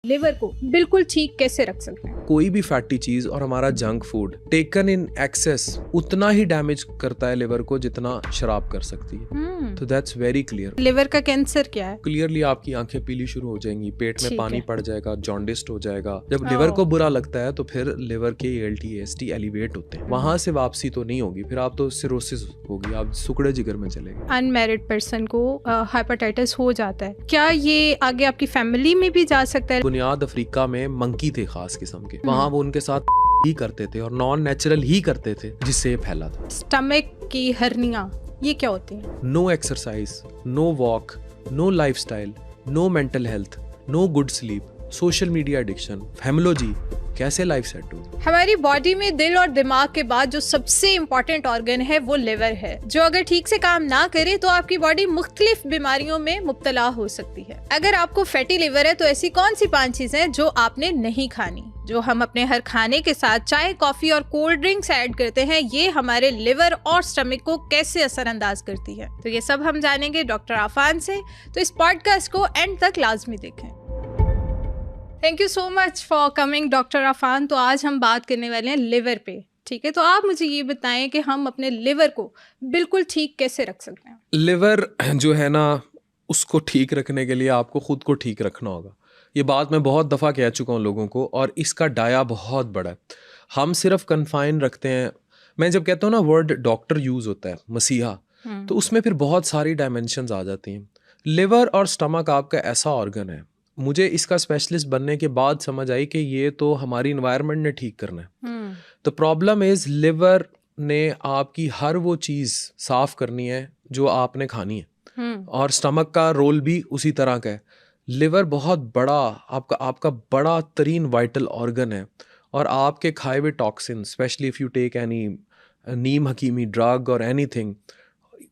Liver को बिल्कुल ठीक कैसे रख सकते हैं? कोई भी फैटी चीज और हमारा junk food taken in excess उतना ही डैमेज करता है लिवर को जितना शराब कर सकती है। तो दैट्स वेरी क्लियर। लिवर का कैंसर क्या है? क्लियरली आपकी आंखें पीली शुरू हो जाएंगी, पेट में ठीक पानी है। पड़ जाएगा, जॉन्डिस्ड हो जाएगा। जब लिवर को बुरा लगता है तो फिर लिवर के ALT AST एलिवेट होते हैं, वहां से वापसी तो नहीं होगी, फिर आप तो सिरोसिस होगी, आप सुकड़े जिगर में चले गए। अनमैरिड पर्सन को हेपेटाइटिस हो जाता है, क्या ये आगे आपकी फैमिली में भी जा सकता है? बुनियाद अफ्रीका में मंकी थे खास किस्म के, वहां वो उनके साथ ही करते थे और नॉन नेचुरल ही करते थे, जिससे ये फैला था। स्टमक की हर्निया ये क्या होती है? No exercise, no walk, no lifestyle, no mental health, no good sleep, social media addiction, हेमोलॉजी, कैसे लाइफ सेट हो? हमारी बॉडी में दिल और दिमाग के बाद जो सबसे इम्पोर्टेंट ऑर्गन है वो लिवर है, जो अगर ठीक से काम ना करे तो आपकी बॉडी मुख्तलिफ बीमारियों में मुब्तला हो सकती है। अगर आपको फैटी लिवर है तो ऐसी कौन सी 5 चीजें जो आपने नहीं खानी, जो हम अपने हर खाने के साथ चाय, कॉफी और कोल्ड ड्रिंक्स ऐड करते हैं, ये हमारे लिवर और स्टमक को कैसे असरअंदाज करती है? तो ये सब हम जानेंगे डॉक्टर आफान से, तो इस पॉडकास्ट को एंड तक लाजमी देखें। Thank you so much for coming doctor Afan. तो आज हम बात करने वाले हैं लिवर पे, ठीक है? तो आप मुझे ये बताएं कि हम अपने लिवर को बिल्कुल ठीक कैसे रख सकते हैं? लिवर जो है ना, उसको ठीक रखने के लिए आपको खुद को ठीक रखना होगा। ये बात मैं बहुत दफ़ा कह चुका हूँ लोगों को, और इसका डाया बहुत बड़ा है। हम सिर्फ कन्फाइन रखते हैं, मैं जब कहता हूँ ना वर्ड डॉक्टर यूज़ होता है, मसीहा, तो उसमें फिर बहुत सारी डायमेंशंस आ जाती हैं। लिवर और स्टमक आपका ऐसा ऑर्गन है, मुझे इसका स्पेशलिस्ट बनने के बाद समझ आई कि ये तो हमारी इन्वायरमेंट ने ठीक करना है। तो प्रॉब्लम इज़ लिवर ने आपकी हर वो चीज़ साफ़ करनी है जो आपने खानी है, और स्टमक का रोल भी उसी तरह का है। लिवर बहुत बड़ा आपका बड़ा तरीन वाइटल ऑर्गन है, और आपके खाए हुए toxin, specially if you take any नीम हकीमी ड्रग और एनीथिंग,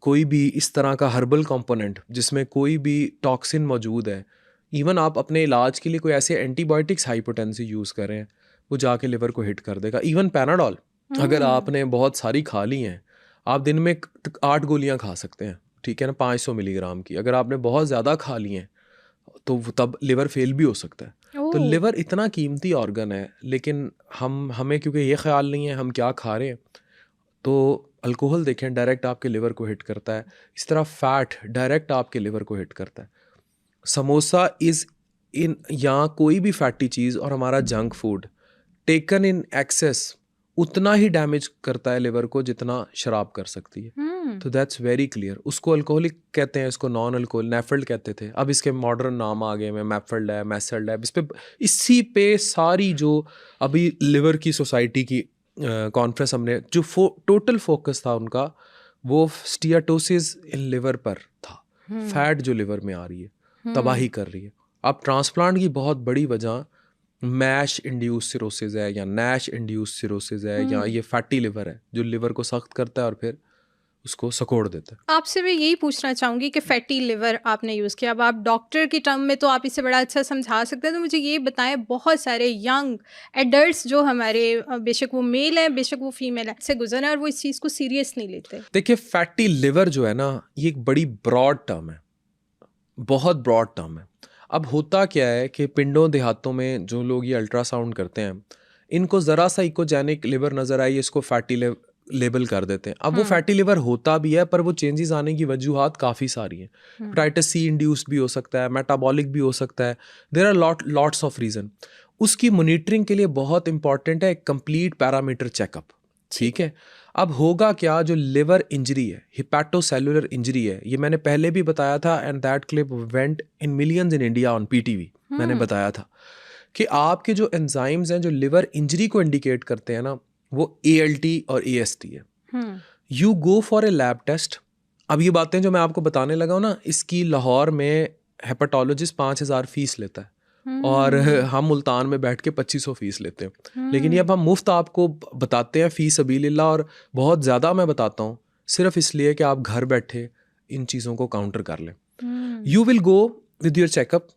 कोई भी इस तरह का हर्बल कंपोनेंट जिसमें कोई भी टॉक्सिन मौजूद है, इवन आप अपने इलाज के लिए कोई ऐसे एंटीबायोटिक्स हाइपोटेंसी यूज़ कर रहे हैं, वो जाके लिवर को हिट कर देगा। इवन पैनाडोल अगर आपने बहुत सारी खा ली हैं, आप दिन में 8 गोलियां खा सकते हैं, ठीक है ना, 500 मिलीग्राम की। अगर आपने बहुत ज़्यादा खा ली हैं तो तब लिवर फेल भी हो सकता है। तो लिवर इतना कीमती ऑर्गन है, लेकिन हमें क्योंकि ये ख्याल नहीं है हम क्या खा रहे हैं, तो अल्कोहल देखें डायरेक्ट आपके लिवर को हिट करता है, इस तरह फैट डायरेक्ट आपके लिवर को हिट करता है। समोसा इज़ इन, या कोई भी फैटी चीज़ और हमारा junk food taken in excess उतना ही डैमेज करता है लिवर को जितना शराब कर सकती है। तो दैट्स वेरी क्लियर। उसको अल्कोहलिक कहते हैं, इसको नॉन अल्कोहल नेफल्ड कहते थे, अब इसके मॉडर्न नाम आ गए हैं, मैफल्ड है, मैसल्ड है। इसी पे सारी जो अभी लिवर की सोसाइटी की कॉन्फ्रेंस हमने जो टोटल फोकस था उनका, वो स्टियाटोसिस इन लिवर पर था। फैट जो लिवर में आ रही है तबाही कर रही है। अब ट्रांसप्लांट की बहुत बड़ी वजह मैश इंड्यूस सिरोसिस है, या नैश इंड्यूस सिरोसिस है, या ये फैटी लिवर है जो लिवर को सख्त करता है और फिर उसको सकोड़ देता है। आपसे मैं यही पूछना चाहूँगी कि फैटी लिवर आपने यूज़ किया, अब आप डॉक्टर की टर्म में तो आप इसे बड़ा अच्छा समझा सकते हैं, तो मुझे ये बताएं, बहुत सारे यंग एडल्ट्स जो हमारे, बेशक वो मेल हैं बेशक वो फीमेल है, से गुजरना, और वो इस चीज़ को सीरियस नहीं लेते। देखिए, फैटी लिवर जो है ना, ये एक बड़ी ब्रॉड टर्म है, बहुत ब्रॉड टर्म है। अब होता क्या है कि पिंडों देहातों में जो लोग ये अल्ट्रासाउंड करते हैं, इनको ज़रा सा इकोजेनिक लिवर नज़र आई, इसको फैटी लेबल कर देते हैं। अब वो फैटी लिवर होता भी है, पर वो चेंजेस आने की वजूहात काफ़ी सारी हैं। हेपेटाइटिस C इंड्यूस्ड भी हो सकता है, मेटाबॉलिक भी हो सकता है, there are lots of reason. उसकी मॉनिटरिंग के लिए बहुत इंपॉर्टेंट है कंप्लीट पैरामीटर चेकअप, ठीक है? अब होगा क्या, जो लिवर इंजरी है, हिपैटोसेलुलर इंजरी है, ये मैंने पहले भी बताया था, and that clip went in millions in India on PTV। मैंने बताया था कि आपके जो एंजाइम्स हैं जो लिवर इंजरी को इंडिकेट करते हैं ना, वो ALT और AST है। You go for a lab test. अब ये बातें जो मैं आपको बताने लगा हूँ ना, इसकी लाहौर में हेपेटोलॉजिस्ट 5,000 फीस लेता है, और हम मुल्तान में बैठ के 2,500 फीस लेते हैं। लेकिन ये अब हम मुफ्त आपको बताते हैं फी सबीलिल्लाह, और बहुत ज़्यादा मैं बताता हूँ सिर्फ इसलिए कि आप घर बैठे इन चीज़ों को काउंटर कर लें। You will go with your checkup,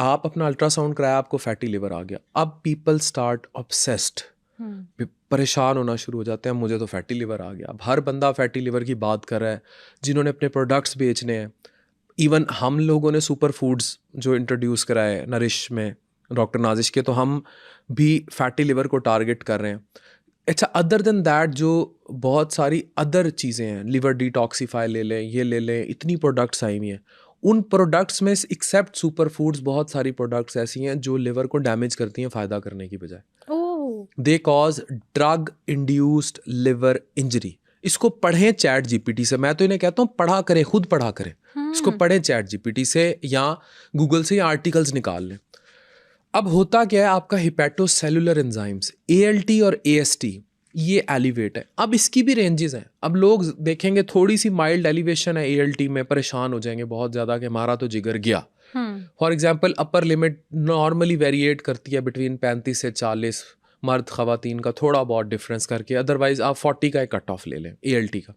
आप अपना अल्ट्रासाउंड कराया, आपको फैटी लिवर आ गया। अब पीपल स्टार्ट ऑब्सेस्ड, परेशान होना शुरू हो जाते हैं, मुझे तो फैटी लिवर आ गया। अब हर बंदा फैटी लिवर की बात कर रहा है, जिन्होंने अपने प्रोडक्ट्स बेचने हैं। इवन हम लोगों ने सुपर फूड्स जो इंट्रोड्यूस कराए नरिश में, डॉक्टर नाजिश के, तो हम भी फैटी लिवर को टारगेट कर रहे हैं। अच्छा, अदर देन दैट जो बहुत सारी अदर चीज़ें हैं, लिवर डिटॉक्सीफाई ले लें, ये ले लें, इतनी प्रोडक्ट्स आई हुई हैं। उन प्रोडक्ट्स में एक्सेप्ट सुपर फूड्स बहुत सारी प्रोडक्ट्स ऐसी हैं जो लिवर को डैमेज करती हैं फ़ायदा करने की बजाय। They cause drug induced liver injury. इसको पढ़ें चैट जीपीटी से, मैं तो इन्हें कहता हूँ पढ़ा करें, खुद पढ़ा करें, इसको पढ़ें चैट जीपीटी से या गूगल से या आर्टिकल्स निकाल लें। अब होता क्या है, आपका हिपैटोसेलुलर एंजाइम्स ALT और AST ये एलिवेट है। अब इसकी भी रेंजेस हैं। अब लोग देखेंगे थोड़ी सी माइल्ड एलिवेशन है ALT में, परेशान हो जाएंगे बहुत ज़्यादा कि हमारा तो जिगर गया। For example upper limit normally variate करती है बिटवीन 35 से 40, मर्द ख़वातीन का थोड़ा बहुत डिफरेंस करके, अदरवाइज आप 40 का एक कट ऑफ ले लें ALT का।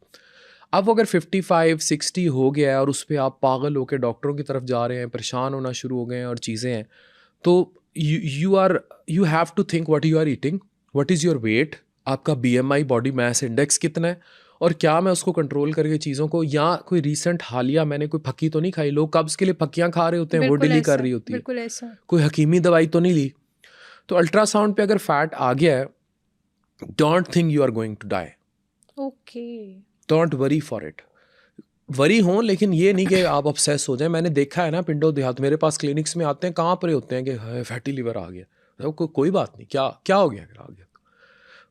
अब अगर 55-60 हो गया है और उस पर आप पागल होकर डॉक्टरों की तरफ जा रहे हैं, परेशान होना शुरू हो गए हैं और चीज़ें हैं, तो you have to think what you are eating, what is your weight, आपका BMI बॉडी मास इंडेक्स कितना है, और क्या मैं उसको कंट्रोल करके चीज़ों को, या कोई रीसेंट हालिया मैंने कोई फक्की तो नहीं खाई। लोग कब्ज़ के लिए फक्कियाँ खा रहे होते हैं, वो डिली कर रही होती है, बिल्कुल ऐसा। कोई हकीमी दवाई तो नहीं ली। तो अल्ट्रासाउंड पे अगर फैट आ गया है, don't think you are going to die, okay, don't worry for it. Worry हों, लेकिन ये नहीं कि आप ऑब्सेस हो जाएं। मैंने देखा है ना, पिंडो देहात, मेरे पास क्लिनिक्स में आते हैं, कहाँ पर होते हैं कि फैटी लिवर आ गया। कोई बात नहीं, क्या हो गया अगर आ गया।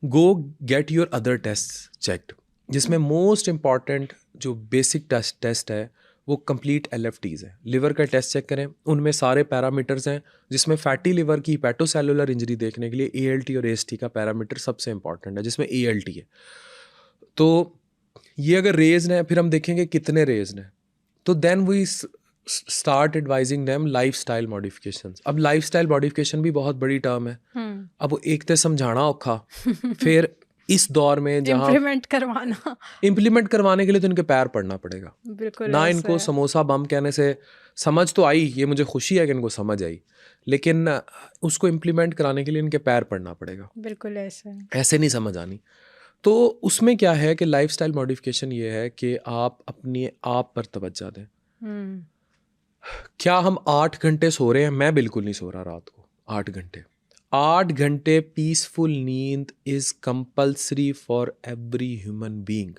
Go get your other test checked, जिसमें मोस्ट इम्पॉर्टेंट जो बेसिक टेस्ट है वो कंप्लीट LFTs है। लिवर का टेस्ट चेक करें, उनमें सारे पैरामीटर्स हैं, जिसमें फैटी लिवर की हिपैटोसेलुलर इंजरी देखने के लिए ALT और AST का पैरामीटर सबसे इंपॉर्टेंट है, जिसमें ALT है। तो ये अगर रेज्ड है, फिर हम देखेंगे कितने रेज्ड हैं, तो then we start advising them lifestyle modifications. अब लाइफस्टाइल मॉडिफिकेशन भी बहुत बड़ी टर्म है। अब वो एक तो समझाना औखा, फिर इस दौर में जहाँ इम्प्लीमेंट करवाने के लिए तो इनके पैर पड़ना पड़ेगा। बिल्कुल ना इनको समोसा बम कहने से समझ तो आई, ये मुझे खुशी है कि इनको समझ आई, लेकिन उसको इम्प्लीमेंट कराने के लिए इनके पैर पड़ना पड़ेगा। बिल्कुल ऐसे नहीं समझ आनी। तो उसमें क्या है कि लाइफस्टाइल मॉडिफिकेशन ये है कि आप अपने आप पर तवज्जो दें। क्या हम 8 घंटे सो रहे हैं? मैं बिल्कुल नहीं सो रहा रात को 8 घंटे पीसफुल नींद is compulsory for every human being.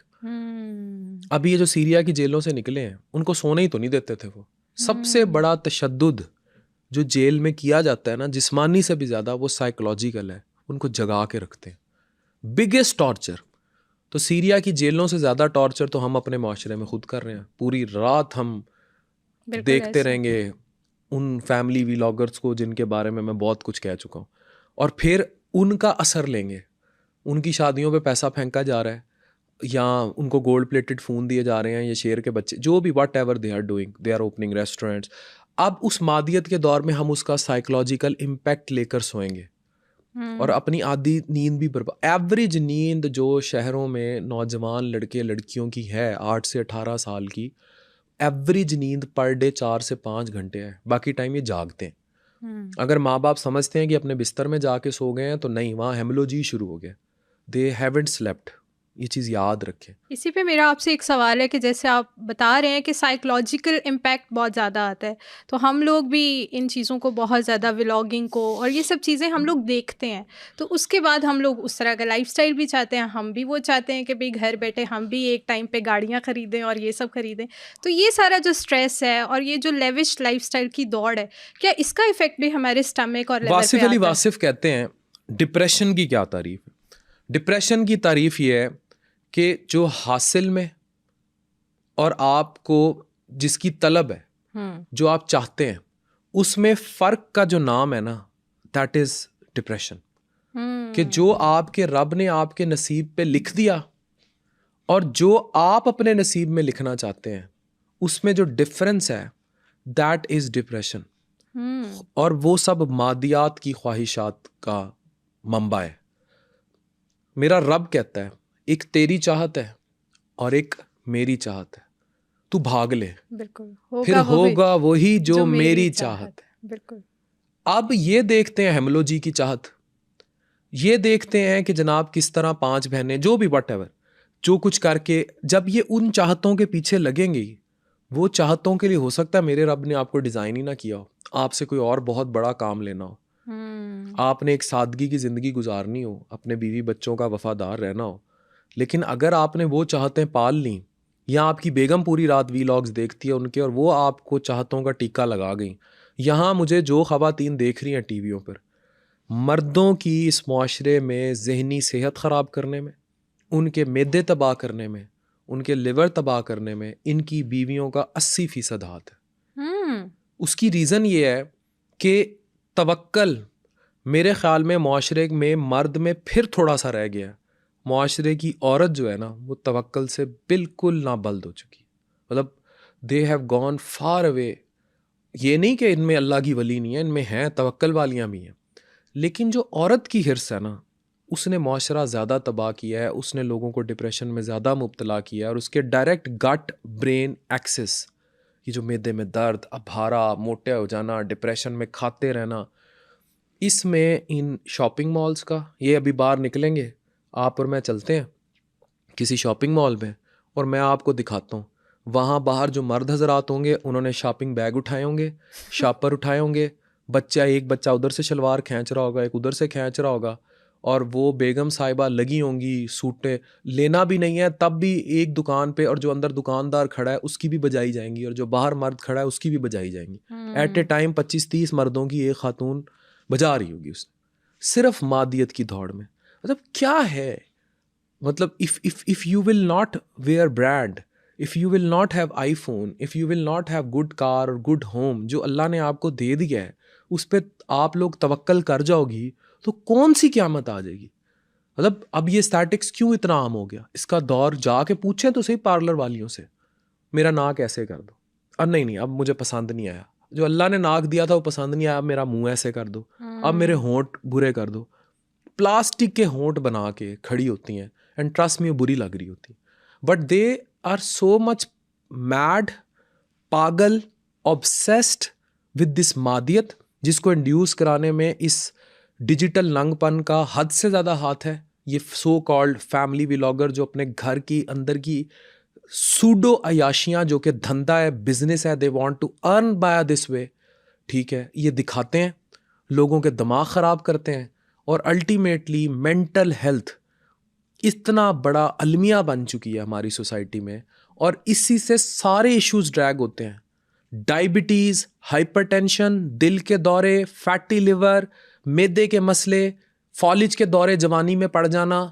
अभी ये जो सीरिया की जेलों से निकले हैं, उनको सोने ही तो नहीं देते थे वो। सबसे बड़ा तशद्दुद जो जेल में किया जाता है ना, जिस्मानी से भी ज़्यादा, वो साइकोलॉजिकल है। उनको जगा के रखते हैं, बिगेस्ट टॉर्चर। तो सीरिया की जेलों से ज़्यादा टॉर्चर तो हम अपने माशरे में खुद कर रहे हैं। पूरी रात हम देखते रहेंगे उन फैमिली व्लॉगर्स को जिनके बारे में मैं बहुत कुछ कह चुका हूँ, और फिर उनका असर लेंगे। उनकी शादियों पे पैसा फेंका जा रहा है, या उनको गोल्ड प्लेटेड फ़ोन दिए जा रहे हैं, ये शेर के बच्चे, जो भी whatever they are doing, they are opening restaurants. अब उस मादियत के दौर में हम उसका साइकोलॉजिकल इम्पैक्ट लेकर सोएंगे और अपनी आधी नींद भी बर्बाद। एवरेज नींद जो शहरों में नौजवान लड़के लड़कियों की है 8 से 18 साल की, एवरेज नींद पर डे 4 से 5 घंटे है। बाकी टाइम ये जागते हैं। अगर माँ बाप समझते हैं कि अपने बिस्तर में जाके सो गए हैं, तो नहीं, वहाँ हेमोलॉजी शुरू हो गया। They haven't slept. ये चीज़ याद रखें। इसी पे मेरा आपसे एक सवाल है कि जैसे आप बता रहे हैं कि साइकोलॉजिकल इम्पैक्ट बहुत ज़्यादा आता है, तो हम लोग भी इन चीज़ों को बहुत ज़्यादा, व्लॉगिंग को और ये सब चीज़ें हम लोग देखते हैं, तो उसके बाद हम लोग उस तरह का लाइफस्टाइल भी चाहते हैं। हम भी वो चाहते हैं कि भाई घर बैठे हम भी एक टाइम पे गाड़ियाँ ख़रीदें और ये सब ख़रीदें। तो ये सारा जो स्ट्रेस है और ये जो लेविश लाइफस्टाइल की दौड़ है, क्या इसका इफ़ेक्ट भी हमारे स्टमक और लिवर पे वासिफ अली आता है? वासिफ कहते हैं डिप्रेशन की क्या तारीफ़ है। डिप्रेशन की तारीफ़ ये है कि जो हासिल में और आपको जिसकी तलब है, जो आप चाहते हैं, उसमें फ़र्क का जो नाम है ना, दैट इज़ डिप्रेशन। कि जो आपके रब ने आपके नसीब पे लिख दिया और जो आप अपने नसीब में लिखना चाहते हैं, उसमें जो डिफरेंस है, दैट इज़ डिप्रेशन। और वो सब मादियात की ख्वाहिशात का मंबा है। मेरा रब कहता है, एक तेरी चाहत है और एक मेरी चाहत है, तू भाग ले, बिल्कुल फिर होगा वही जो मेरी चाहत है। बिल्कुल। अब ये देखते हैं हेमोलॉजी की चाहत, ये देखते हैं कि जनाब किस तरह 5 बहनें, जो भी व्हाटएवर, जो कुछ करके जब ये उन चाहतों के पीछे लगेंगी, वो चाहतों के लिए हो सकता है मेरे रब ने आपको डिज़ाइन ही ना किया हो, आपसे कोई और बहुत बड़ा काम लेना हो, आपने एक सादगी की ज़िंदगी गुजारनी हो, अपने बीवी बच्चों का वफादार रहना हो, लेकिन अगर आपने वो चाहतें पाल ली, या आपकी बेगम पूरी रात वीलॉग्स देखती है उनके और वो आपको चाहतों का टीका लगा गई। यहाँ मुझे जो ख़वातीन देख रही हैं टीवियों पर, मर्दों की इस मुआशरे में ज़हनी सेहत ख़राब करने में, उनके मैदे तबाह करने में, उनके लिवर तबाह करने में इनकी बीवियों का 80% हाथ है। उसकी रीज़न ये है कि तवक्कल मेरे ख़्याल में मुआशरे में मर्द में फिर थोड़ा सा रह गया है। मुआशरे की औरत जो है ना, वो तवक्कल से बिल्कुल नाबल्द हो चुकी, मतलब they have gone far away. ये नहीं कि इनमें अल्लाह की वली नहीं है, इनमें हैं, तवक्कल वालियाँ भी हैं, लेकिन जो औरत की हिर्स है ना, उसने मुआशरा ज़्यादा तबाह किया है, उसने लोगों को डिप्रेशन में ज़्यादा मुब्तला किया है, और उसके डायरेक्ट गट ब्रेन एक्सेस, ये जो मैदे में दर्द, अभारा, मोटे हो जाना, डिप्रेशन में खाते रहना, इसमें इन शॉपिंग मॉल्स का, ये अभी बाहर निकलेंगे आप और मैं, चलते हैं किसी शॉपिंग मॉल में और मैं आपको दिखाता हूँ, वहाँ बाहर जो मर्द हजरात होंगे उन्होंने शॉपिंग बैग उठाए होंगे, शॉपर उठाए होंगे, एक बच्चा उधर से शलवार खींच रहा होगा, एक उधर से खींच रहा होगा, और वो बेगम साहिबा लगी होंगी सूटें, लेना भी नहीं है तब भी एक दुकान पे, और जो अंदर दुकानदार खड़ा है उसकी भी बजाई जाएंगी, और जो बाहर मर्द खड़ा है उसकी भी बजाई जाएंगी। एट ए टाइम 25-30 मर्दों की एक खातून बजा रही होगी उसने, सिर्फ मादियत की दौड़ में। मतलब क्या है, मतलब if you will not where brand, if you will not have iPhone, if you will not have good car और गुड होम, जो अल्लाह ने आपको दे दिया है उस पर आप लोग तवक्कल कर जाओगी, तो कौन सी क़यामत आ जाएगी। मतलब अब ये स्टैटिक्स क्यों इतना आम हो गया, इसका दौर जाके पूछें तो सही पार्लर वालियों से, मेरा नाक ऐसे कर दो, अब नहीं अब मुझे पसंद नहीं आया, जो अल्लाह ने नाक दिया था वो पसंद नहीं आया, अब मेरा मुंह ऐसे कर दो, अब मेरे होंठ बुरे कर दो। प्लास्टिक के होंठ बना के खड़ी होती हैं, एंड ट्रस्ट में बुरी लग रही होती, but they are so much mad, पागल, ऑब्सेस्ड विद दिस मादियत, जिसको इंड्यूस कराने में इस डिजिटल नंगपन का हद से ज़्यादा हाथ है। ये सो कॉल्ड फैमिली व्लॉगर जो अपने घर की अंदर की सूडो अयाशियाँ, जो कि धंधा है, बिजनेस है, they want to earn by this way, ठीक है, ये दिखाते हैं, लोगों के दिमाग ख़राब करते हैं, और अल्टीमेटली मेंटल हेल्थ इतना बड़ा अलमिया बन चुकी है हमारी सोसाइटी में, और इसी से सारे इश्यूज ड्रैग होते हैं। डायबिटीज़, हाइपरटेंशन, दिल के दौरे, फैटी लिवर, मैदे के मसले, फॉलिज के दौरे जवानी में पड़ जाना,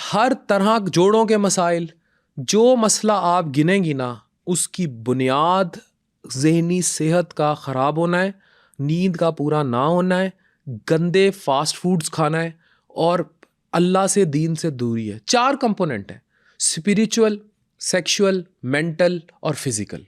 हर तरह जोड़ों के मसाइल, जो मसला आप गिनेंगी ना, उसकी बुनियाद ज़हनी सेहत का ख़राब होना है, नींद का पूरा ना होना है, गंदे फास्ट फूड्स खाना है, और अल्लाह से, दीन से दूरी है। 4 कंपोनेंट है, स्पिरिचुअल, सेक्सुअल, मेंटल और फिज़िकल।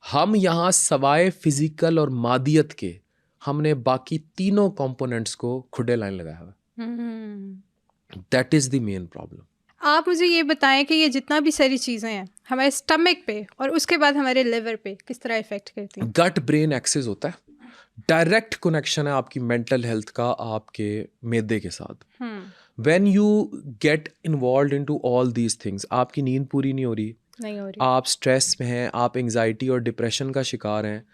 हम यहाँ सवाए फिज़िकल और मादियत के, हमने बाकी तीनों कंपोनेंट्स को खुडे लाइन लगाया हुआ है। That is the main problem. आप मुझे ये बताएं कि ये जितना भी सारी चीज़ें हैं हमारे स्टमक पे और उसके बाद हमारे लिवर पे किस तरह इफेक्ट करती हैं? गट ब्रेन एक्सेस होता है, डायरेक्ट कनेक्शन है आपकी मेंटल हेल्थ का आपके मैदे के साथ। When you get involve into all these things, आपकी नींद पूरी नहीं हो रही, आप स्ट्रेस में हैं, आप एंजाइटी और डिप्रेशन का शिकार हैं,